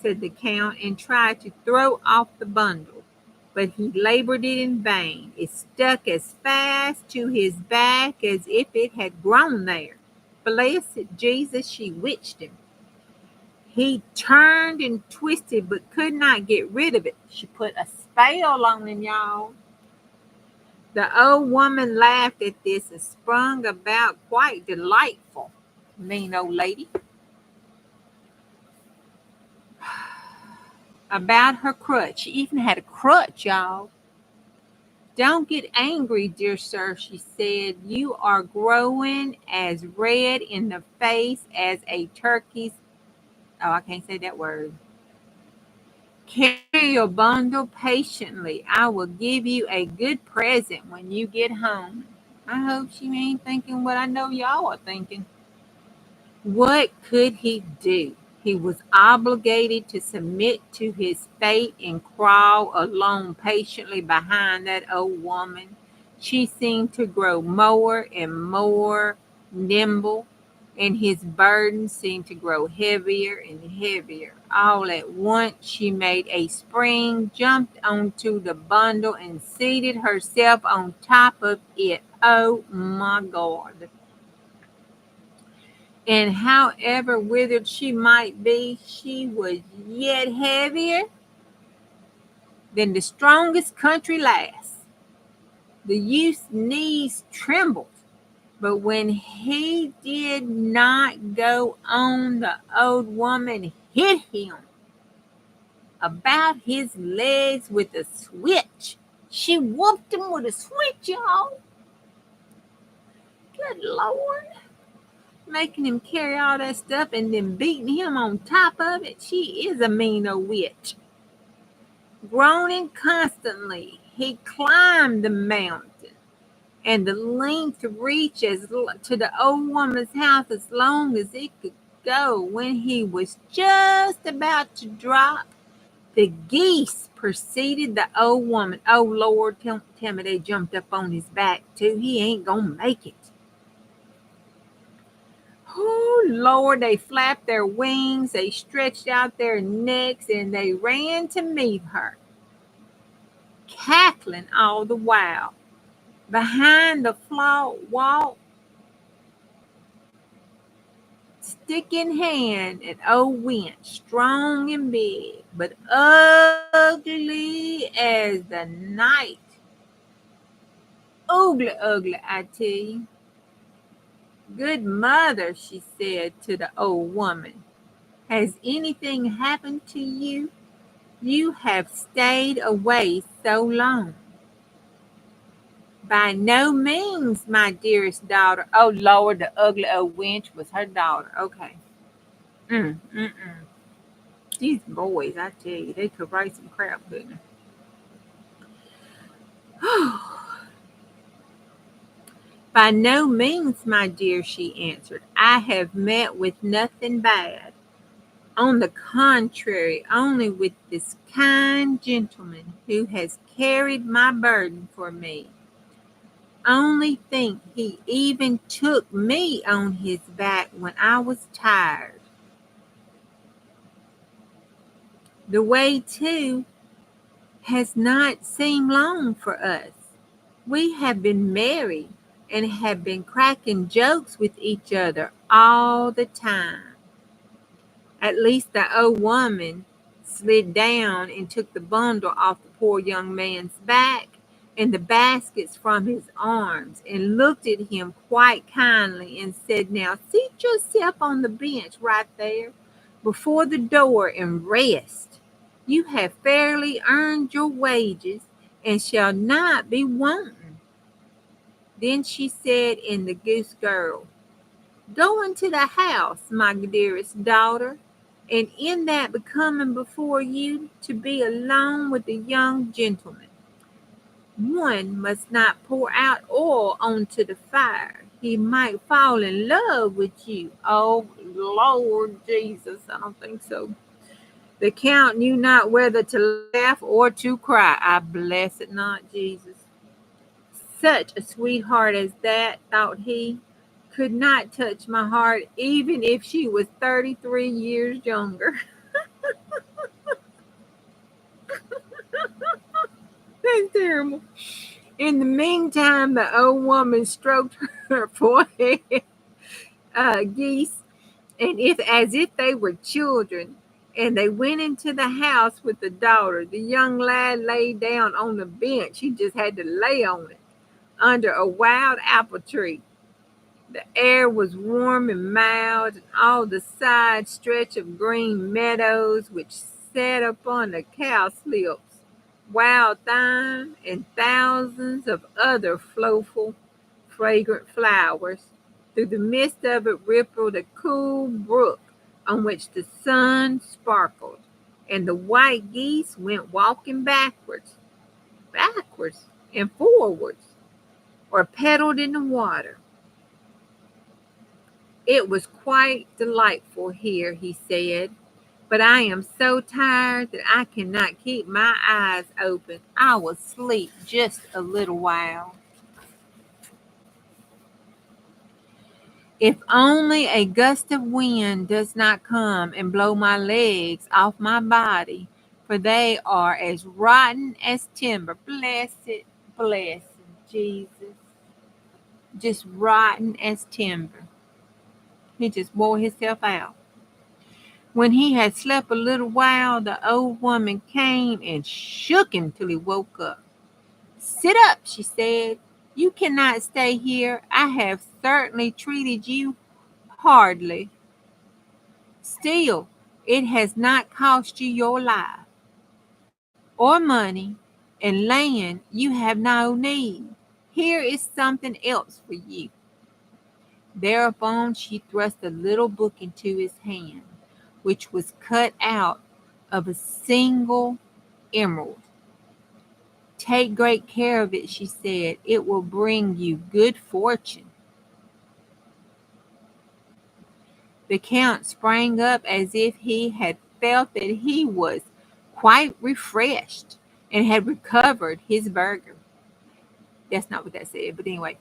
said the Count, and tried to throw off the bundle. But he labored it in vain. It stuck as fast to his back as if it had grown there. Blessed Jesus, she witched him. He turned and twisted but could not get rid of it. She put a spell on him, y'all. The old woman laughed at this and sprung about quite delightful. Mean old lady. About her crutch. She even had a crutch, y'all. Don't get angry, dear sir, she said. You are growing as red in the face as a turkey's. Oh, I can't say that word. Carry your bundle patiently. I will give you a good present when you get home. I hope she ain't thinking what I know y'all are thinking. What could he do? He was obligated to submit to his fate and crawl along patiently behind that old woman. She seemed to grow more and more nimble, and his burden seemed to grow heavier and heavier. All at once she made a spring, jumped onto the bundle, and seated herself on top of it. Oh my God. And however withered she might be, she was yet heavier than the strongest country lass. The youth's knees trembled, but when he did not go on, the old woman hit him about his legs with a switch. She whooped him with a switch, y'all. Good Lord. Making him carry all that stuff and then beating him on top of it. She is a mean old witch. Groaning constantly, he climbed the mountain, and the length reached to the old woman's house as long as it could go. When he was just about to drop, the geese preceded the old woman. Oh, Lord, tell me they jumped up on his back, too. He ain't gonna make it. Oh, Lord, they flapped their wings, they stretched out their necks, and they ran to meet her, cackling all the while. Behind the wall, stick in hand, an old wench, strong and big, but ugly as the night. Ugly, ugly, I tell you. Good mother, she said to the old woman, has anything happened to you? You have stayed away so long. By no means, my dearest daughter. Oh, Lord, the ugly old wench was her daughter. Okay. These boys, I tell you, they could write some crap, couldn't they? By no means, my dear, she answered. I have met with nothing bad. On the contrary, only with this kind gentleman who has carried my burden for me. Only think, he even took me on his back when I was tired. The way, too, has not seemed long for us. We have been merry and have been cracking jokes with each other all the time. At least the old woman slid down and took the bundle off the poor young man's back and the baskets from his arms, and looked at him quite kindly and said, now seat yourself on the bench right there before the door and rest. You have fairly earned your wages and shall not be wanting. Then she said in the Goose Girl, Go into the house, my dearest daughter, and in that becoming before you to be alone with a young gentleman, one must not pour out oil onto the fire. He might fall in love with you. Oh, Lord Jesus, I don't think so. The count knew not whether to laugh or to cry. I bless it not, Jesus. Such a sweetheart as that, thought he, could not touch my heart even if she was 33 years younger. That's terrible. In the meantime, the old woman stroked her forehead, geese, and if as if they were children, and they went into the house with the daughter. The young lad lay down on the bench. He just had to lay on it under a wild apple tree. The air was warm and mild, and all the side stretch of green meadows which sat upon the cowslips, wild thyme, and thousands of other flowful, fragrant flowers. Through the midst of it rippled a cool brook on which the sun sparkled, and the white geese went walking backwards and forwards, or paddled in the water. It was quite delightful here, he said, but I am so tired that I cannot keep my eyes open. I will sleep just a little while. If only a gust of wind does not come and blow my legs off my body, for they are as rotten as timber. Blessed, blessed Jesus. Just rotten as timber. He just wore himself out. When he had slept a little while, the old woman came and shook him till he woke up. Sit up, she said. You cannot stay here. I have certainly treated you hardly. Still, it has not cost you your life, or money, and land you have no need. Here is something else for you. Thereupon she thrust a little book into his hand, which was cut out of a single emerald. Take great care of it, she said. It will bring you good fortune. The count sprang up as if he had felt that he was quite refreshed and had recovered his burger. That's not what that said, but anyway.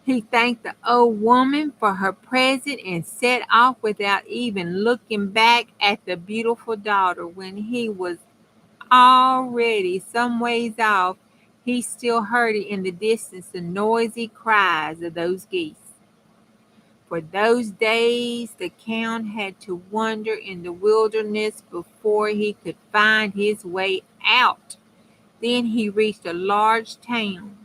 He thanked the old woman for her present and set off without even looking back at the beautiful daughter. When he was already some ways off, he still heard in the distance the noisy cries of those geese. For those days the count had to wander in the wilderness before he could find his way out. Then he reached a large town,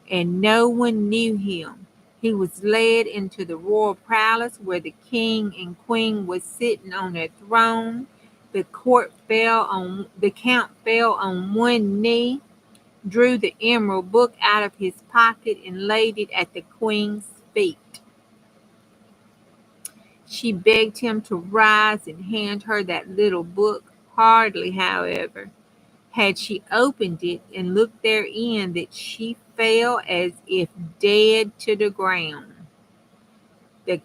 and no one knew him. He was led into the royal palace where the king and queen was sitting on their throne. The count fell on one knee, drew the emerald book out of his pocket, and laid it at the queen's feet. She begged him to rise and hand her that little book. Hardly, however, had she opened it and looked therein that she fell as if dead to the ground. The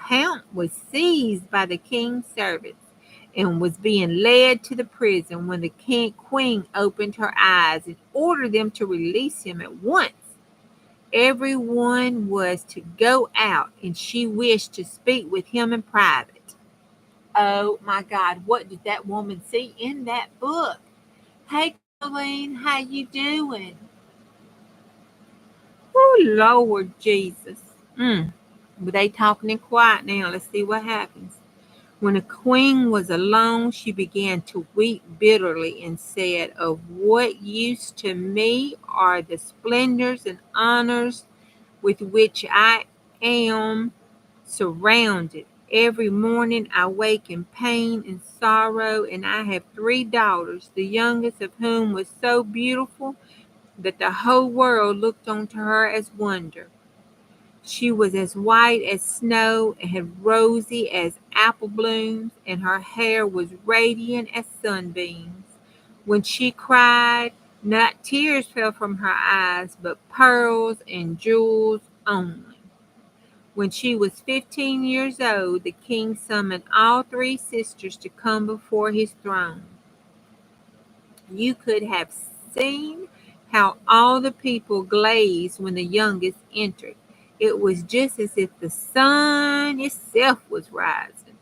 count was seized by the king's servants and was being led to the prison when the queen opened her eyes and ordered them to release him at once. Everyone was to go out, and she wished to speak with him in private. Oh my God, what did that woman see in that book? Hey, Colleen, how you doing? Oh, Lord Jesus. But they talking in quiet now. Let's see what happens. When the queen was alone, she began to weep bitterly and said, of what use to me are the splendors and honors with which I am surrounded? Every morning I wake in pain and sorrow, and I have 3 daughters, the youngest of whom was so beautiful that the whole world looked on to her as wonder. She was as white as snow and rosy as apple blooms, and her hair was radiant as sunbeams. When she cried, not tears fell from her eyes, but pearls and jewels only. When she was 15 years old, the king summoned all three sisters to come before his throne. You could have seen how all the people glazed when the youngest entered. It was just as if the sun itself was rising.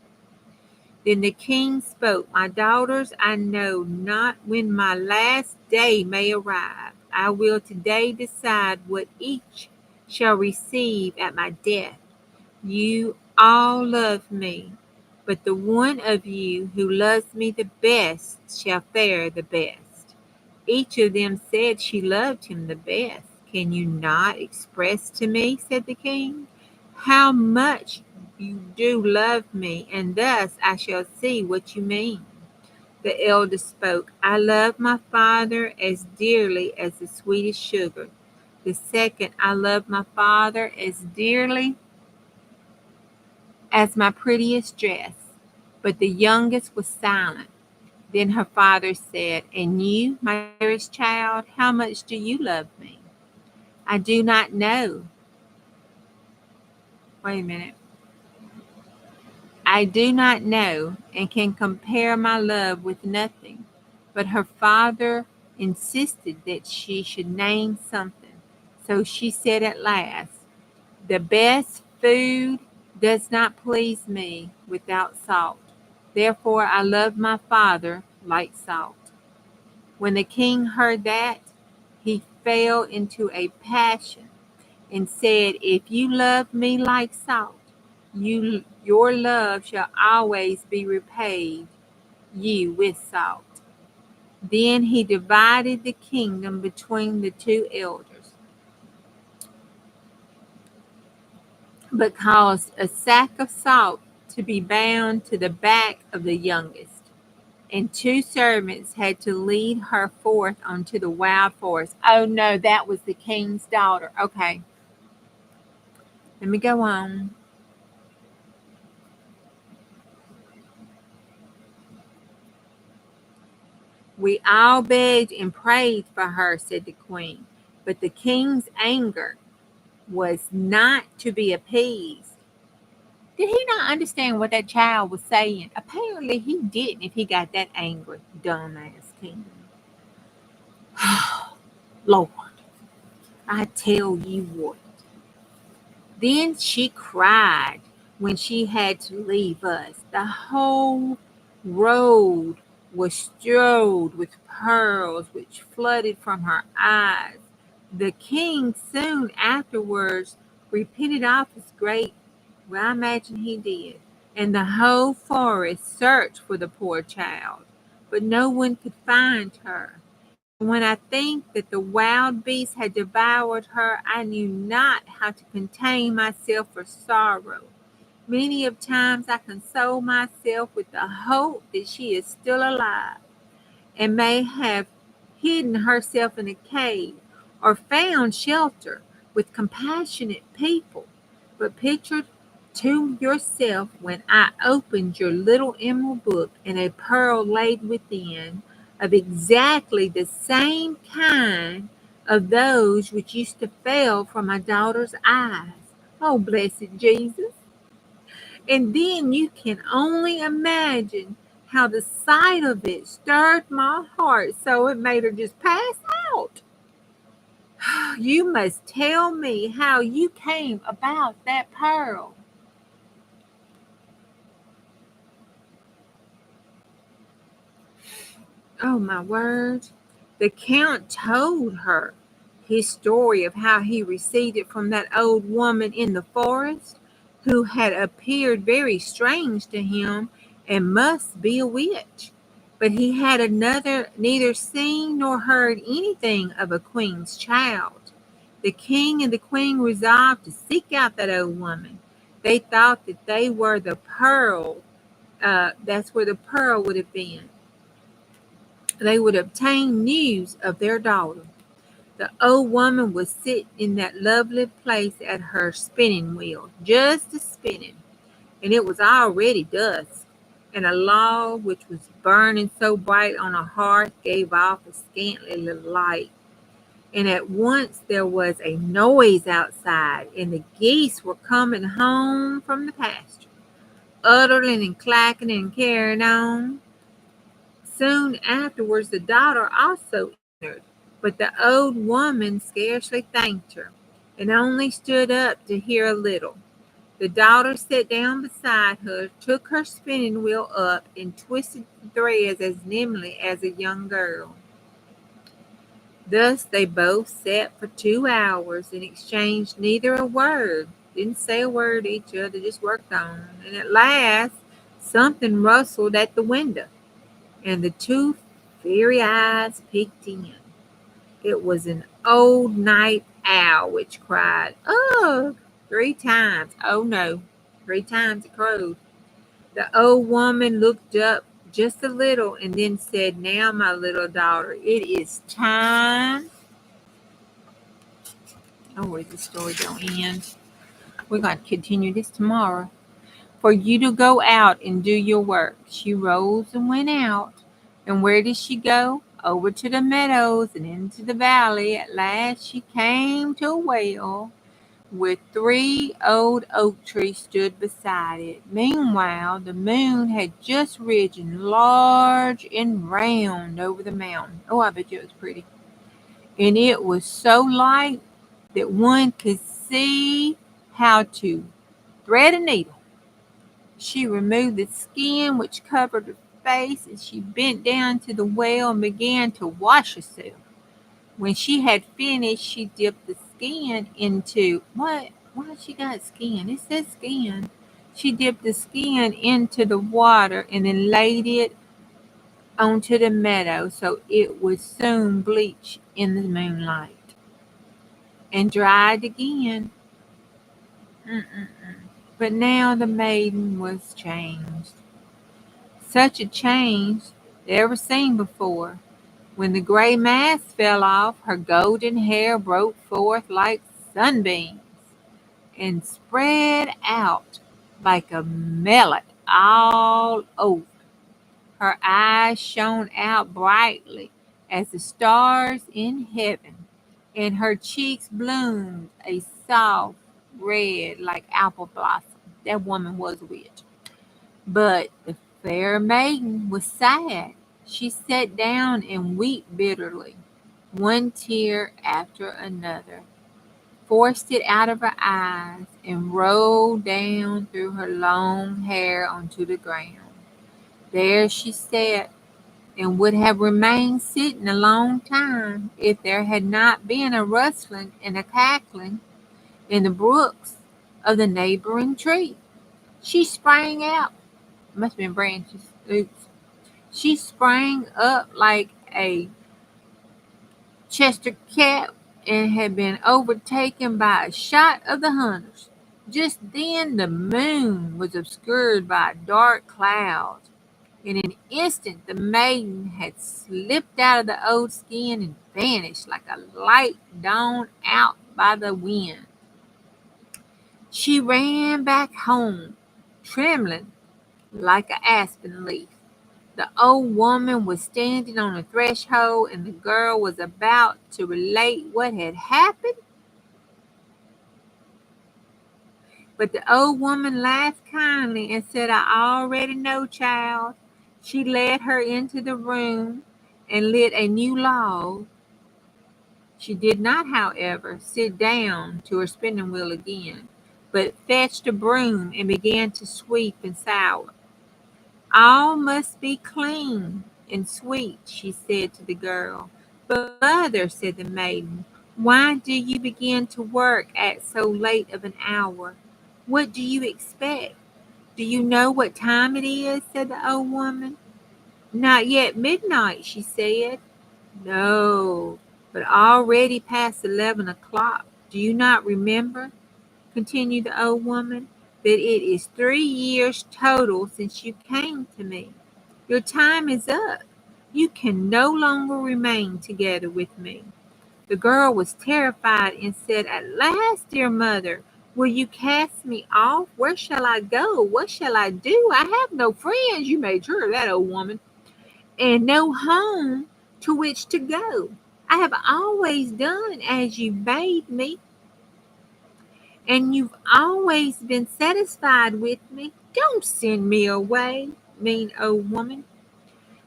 Then the king spoke, "My daughters, I know not when my last day may arrive. I will today decide what each shall receive at my death. You all love me, but the one of you who loves me the best shall fare the best." Each of them said she loved him the best. "Can you not express to me," said the king, "how much you do love me, and thus I shall see what you mean?" The eldest spoke, "I love my father as dearly as the sweetest sugar." The second, "I love my father as dearly as my prettiest dress." But the youngest was silent. Then her father said, "And you, my dearest child, how much do you love me?" "I do not know." Wait a minute. "I do not know, and can compare my love with nothing." But her father insisted that she should name something. So she said at last, "The best food does not please me without salt. Therefore I love my father like salt." When the king heard that, he fell into a passion and said, "If you love me like salt, your love shall always be repaid you with salt." Then he divided the kingdom between the two elders, but caused a sack of salt to be bound to the back of the youngest, and two servants had to lead her forth onto the wild forest. Oh no, that was the king's daughter. Okay, let me go on. "We all begged and prayed for her," said the queen, "but the king's anger was not to be appeased." Did he not understand what that child was saying? Apparently he didn't if he got that angry. Dumbass king. Lord, I tell you what. Then she cried when she had to leave us. The whole road was strewed with pearls which flooded from her eyes. The king soon afterwards repeated off his great, well, I imagine he did, and the whole forest searched for the poor child, but no one could find her. When I think that the wild beasts had devoured her, I knew not how to contain myself for sorrow. Many of times I console myself with the hope that she is still alive, and may have hidden herself in a cave, or found shelter with compassionate people. But picture to yourself when I opened your little emerald book and a pearl laid within, of exactly the same kind of those which used to fall from my daughter's eyes. Oh, blessed Jesus. And then you can only imagine how the sight of it stirred my heart so it made her just pass out. You must tell me how you came about that pearl." Oh, my word. The count told her his story of how he received it from that old woman in the forest, who had appeared very strange to him and must be a witch. But he had neither seen nor heard anything of a queen's child. The king and the queen resolved to seek out that old woman. They thought that they were the pearl. That's where the pearl would have been. They would obtain news of their daughter. The old woman was sitting in that lovely place at her spinning wheel, just a spinning, and it was already dusk, and a log which was burning so bright on a hearth gave off a scantly little light. And at once there was a noise outside, and the geese were coming home from the pasture, uttering and clacking and carrying on. Soon afterwards the daughter also entered, but the old woman scarcely thanked her, and only stood up to hear a little. The daughter sat down beside her, took her spinning wheel up, and twisted the threads as nimbly as a young girl. Thus they both sat for 2 hours and exchanged neither a word, didn't say a word to each other, just worked on. And at last something rustled at the window, and the two fiery eyes peeked in. It was an old night owl which cried, "Ugh!" 3 times. Oh no, 3 times it crowed. The old woman looked up just a little and then said, "Now, my little daughter, it is time." Oh, wait, the story don't end. We're going to continue this tomorrow. "For you to go out and do your work." She rose and went out. And where did she go? Over to the meadows and into the valley. At last she came to a well where 3 oak trees stood beside it. Meanwhile, the moon had just risen large and round over the mountain. Oh, I bet you it was pretty. And it was so light that one could see how to thread a needle. She removed the skin which covered her face, and she bent down to the well and began to wash herself. When she had finished, she dipped the skin into what? Why she got skin? It says skin. She dipped the skin into the water and then laid it onto the meadow so it would soon bleach in the moonlight and dried again. But now the maiden was changed. Such a change never seen before. When the gray mask fell off, her golden hair broke forth like sunbeams and spread out like a melon all over. Her eyes shone out brightly as the stars in heaven, and her cheeks bloomed a soft red like apple blossom. That woman was a witch. But the fair maiden was sad. She sat down and wept bitterly. One tear after another forced it out of her eyes and rolled down through her long hair onto the ground. There she sat and would have remained sitting a long time if there had not been a rustling and a cackling in the brooks of the neighboring tree. She sprang out. Must have been branches. Oops. She sprang up like a Chester cat and had been overtaken by a shot of the hunters. Just then the moon was obscured by a dark cloud. In an instant the maiden had slipped out of the old skin and vanished like a light dawn out by the wind. She ran back home, trembling like an aspen leaf. The old woman was standing on the threshold, and the girl was about to relate what had happened. But the old woman laughed kindly and said, "I already know, child." She led her into the room and lit a new log. She did not, however, sit down to her spinning wheel again, but fetched a broom and began to sweep and sour. "All must be clean and sweet," she said to the girl. "But mother," said the maiden, "why do you begin to work at so late of an hour? What do you expect? Do you know what time it is?" said the old woman. "Not yet midnight," she said. "No, but already past 11 o'clock. Do you not remember," continued the old woman, "that it is 3 years total since you came to me? Your time is up. You can no longer remain together with me." The girl was terrified and said, "At last, dear mother, will you cast me off? Where shall I go? What shall I do? I have no friends," you made sure of that, old woman, "and no home to which to go. I have always done as you bade me, and you've always been satisfied with me. Don't send me away, mean old woman."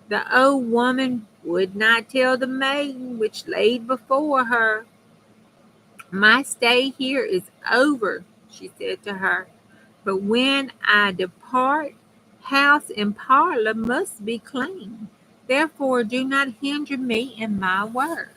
The old woman would not tell the maiden which laid before her. "My stay here is over," she said to her, "but when I depart, house and parlor must be clean. Therefore do not hinder me in my work."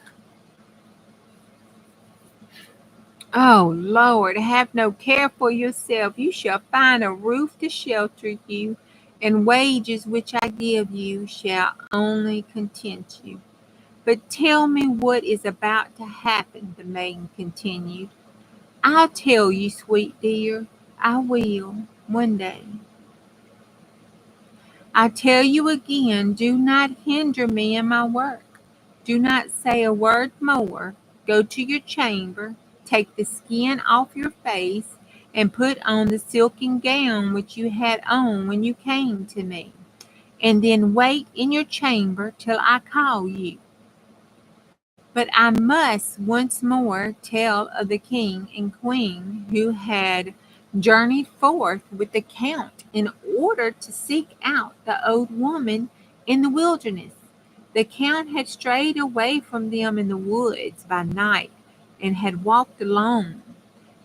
"Oh, Lord, have no care for yourself. You shall find a roof to shelter you, and wages which I give you shall only content you. But tell me what is about to happen," the maiden continued. "I'll tell you, sweet dear, I will, one day. I tell you again, do not hinder me in my work. Do not say a word more. Go to your chamber, take the skin off your face, and put on the silken gown which you had on when you came to me, and then wait in your chamber till I call you. But I must once more tell of the king and queen who had journeyed forth with the count in order to seek out the old woman in the wilderness. The count had strayed away from them in the woods by night and had walked alone.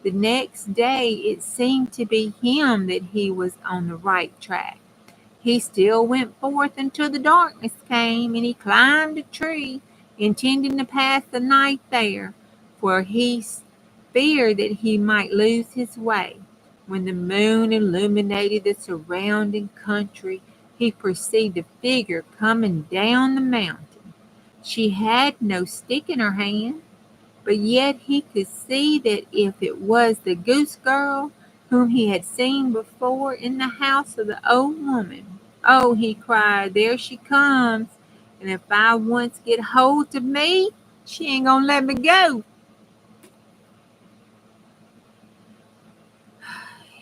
The next day it seemed to be him that he was on the right track. He still went forth until the darkness came, and he climbed a tree, intending to pass the night there, for he feared that he might lose his way. When the moon illuminated the surrounding country, he perceived a figure coming down the mountain. She had no stick in her hand, but yet he could see that if it was the goose girl whom he had seen before in the house of the old woman. "Oh," he cried, "there she comes, and if I once get hold of me, she ain't gonna let me go.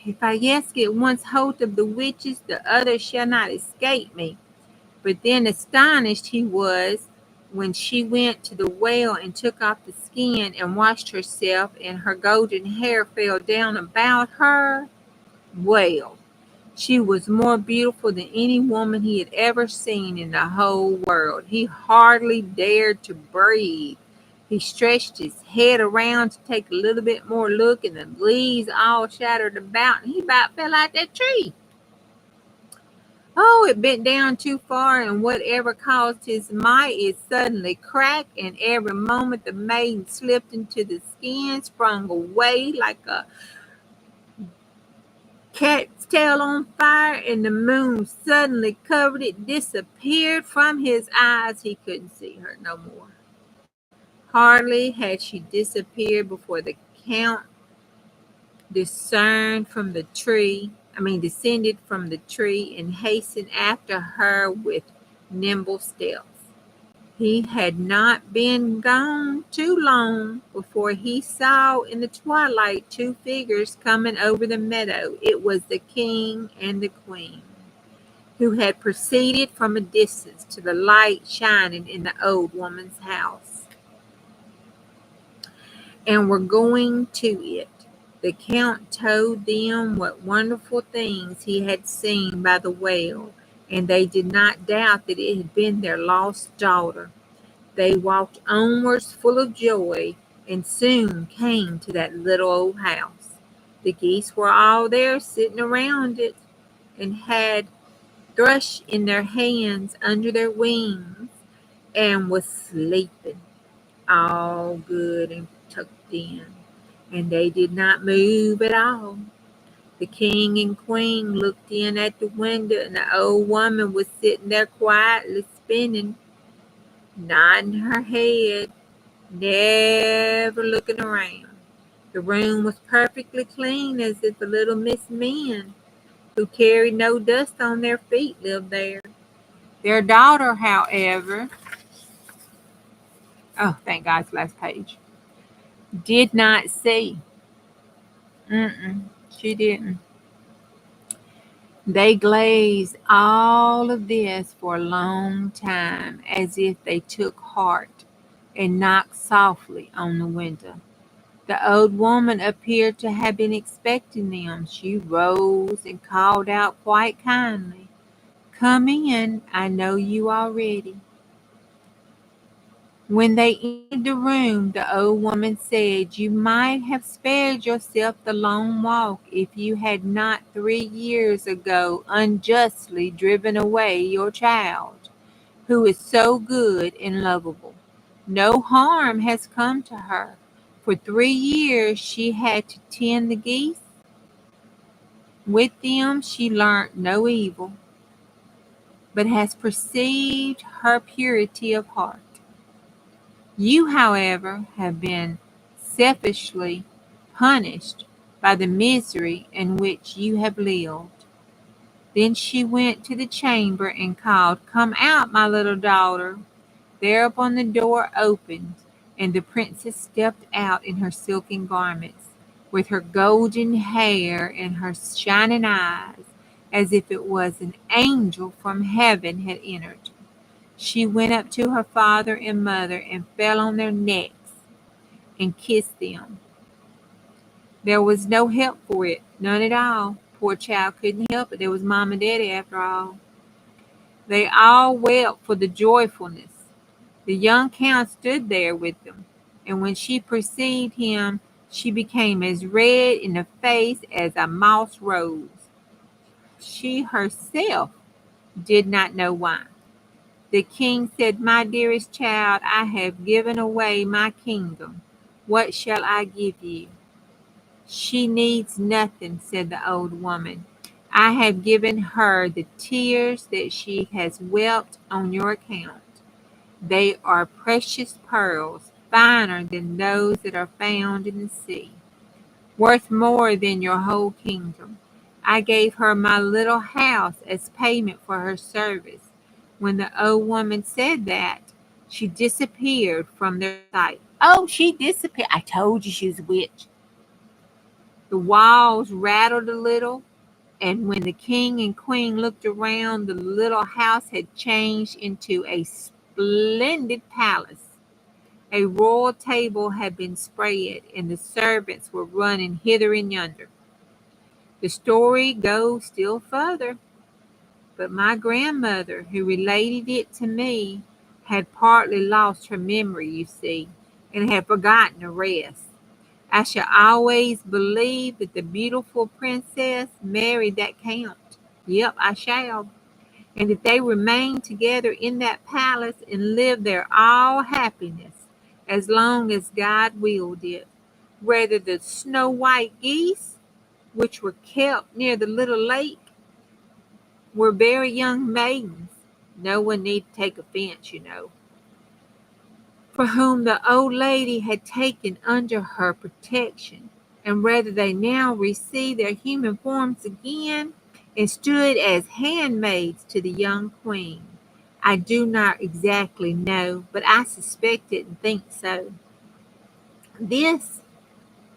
If I get once hold of the witches, the others shall not escape me." But then astonished he was when she went to the well and took off the skin and washed herself, and her golden hair fell down about her. Well, she was more beautiful than any woman he had ever seen in the whole world. He hardly dared to breathe. He stretched his head around to take a little bit more look, and the leaves all shattered about, and he about fell out that tree. Oh, it bent down too far, and whatever caused his might, it suddenly cracked, and every moment the maiden slipped into the skin, sprung away like a cat's tail on fire, and the moon suddenly covered it, disappeared from his eyes. He couldn't see her no more. Hardly had she disappeared before the count descended from the tree and hastened after her with nimble steps. He had not been gone too long before he saw in the twilight two figures coming over the meadow. It was the king and the queen, who had proceeded from a distance to the light shining in the old woman's house, and were going to it. The count told them what wonderful things he had seen by the well, and they did not doubt that it had been their lost daughter. They walked onwards full of joy, and soon came to that little old house. The geese were all there sitting around it, and had thrush in their hands under their wings, and was sleeping, all good and tucked in, and they did not move at all. The king and queen looked in at the window, and the old woman was sitting there quietly spinning, nodding her head, never looking around. The room was perfectly clean, as if the little Miss Men, who carried no dust on their feet, lived there. Their daughter, however, Oh, thank God, it's the last page. Did not see. She didn't. They glazed all of this for a long time, as if they took heart, and knocked softly on the window. The old woman appeared to have been expecting them. She rose and called out quite kindly, "Come in, I know you already." When they entered the room, the old woman said, "You might have spared yourself the long walk if you had not 3 years ago unjustly driven away your child, who is so good and lovable. No harm has come to her. For 3 years she had to tend the geese. With them she learnt no evil, but has perceived her purity of heart. You, however, have been selfishly punished by the misery in which you have lived." Then she went to the chamber and called, "Come out, my little daughter." Thereupon the door opened, and the princess stepped out in her silken garments, with her golden hair and her shining eyes, as if it was an angel from heaven had entered. She went up to her father and mother and fell on their necks and kissed them. There was no help for it, none at all. Poor child couldn't help it. There was mom and daddy after all. They all wept for the joyfulness. The young count stood there with them, and when she perceived him, she became as red in the face as a moss rose. She herself did not know why. The king said, "My dearest child, I have given away my kingdom. What shall I give you?" "She needs nothing," said the old woman. "I have given her the tears that she has wept on your account. They are precious pearls, finer than those that are found in the sea, worth more than your whole kingdom. I gave her my little house as payment for her service." When the old woman said that, she disappeared from their sight. Oh, she disappeared. I told you she was a witch. The walls rattled a little, and when the king and queen looked around, the little house had changed into a splendid palace. A royal table had been spread, and the servants were running hither and yonder. The story goes still further, but my grandmother, who related it to me, had partly lost her memory, you see, and had forgotten the rest. I shall always believe that the beautiful princess married that count. Yep, I shall. And that they remained together in that palace and lived there all happiness, as long as God willed it. Whether the snow white geese, which were kept near the little lake, were very young maidens, no one need take offense, for whom the old lady had taken under her protection, and whether they now received their human forms again and stood as handmaids to the young queen. I do not exactly know, but I suspect it and think so. This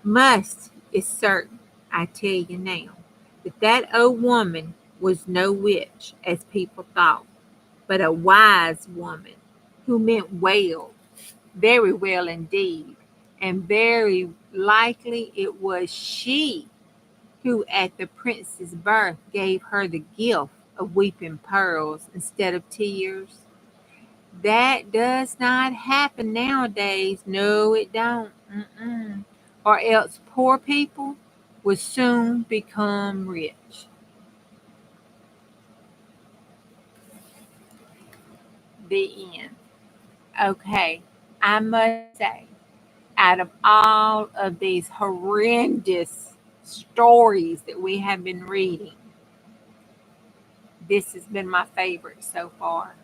must is certain, I tell you now, that that old woman was no witch, as people thought, but a wise woman who meant well, very well indeed, and very likely it was she who at the prince's birth gave her the gift of weeping pearls instead of tears. That does not happen nowadays. No, it don't. Or else poor people would soon become rich. The end. Okay, I must say, out of all of these horrendous stories that we have been reading, this has been my favorite so far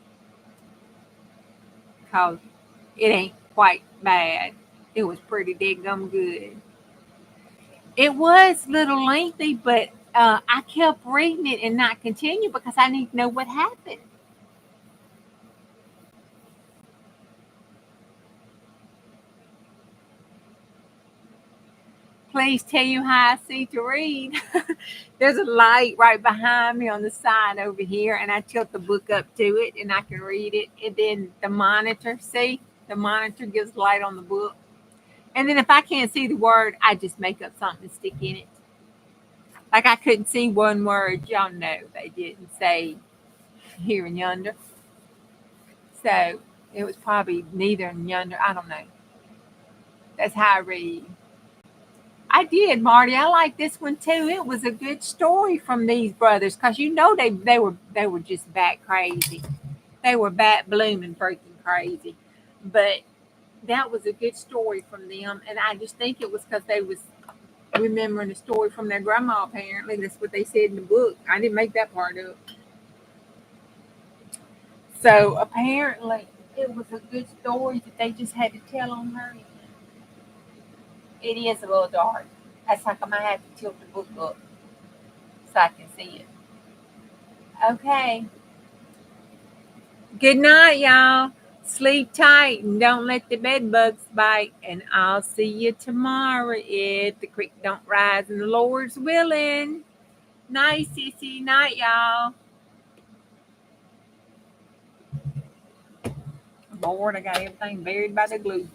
because it ain't quite bad. It was pretty daggum good. It was a little lengthy, but I kept reading it and not continue because I need to know what happened. Please tell you how I see to read. There's a light right behind me on the side over here, and I tilt the book up to it, and I can read it. And then the monitor, see, the monitor gives light on the book. And then if I can't see the word, I just make up something to stick in it. Like I couldn't see one word. Y'all know they didn't say here and yonder. So it was probably neither and yonder. I don't know. That's how I read. I did, Marty. I like this one too. It was a good story from these brothers because you know they were just bat crazy. They were bat blooming freaking crazy. But that was a good story from them, and I just think it was because they was remembering the story from their grandma. Apparently, that's what they said in the book. I didn't make that part up. So apparently, it was a good story that they just had to tell on her end. It is a little dark. That's like I might have to tilt the book up so I can see it. Okay. Good night, y'all. Sleep tight and don't let the bed bugs bite. And I'll see you tomorrow if the creek don't rise and the Lord's willing. Night, sissy. Night, y'all. Lord, I got everything buried by the glue.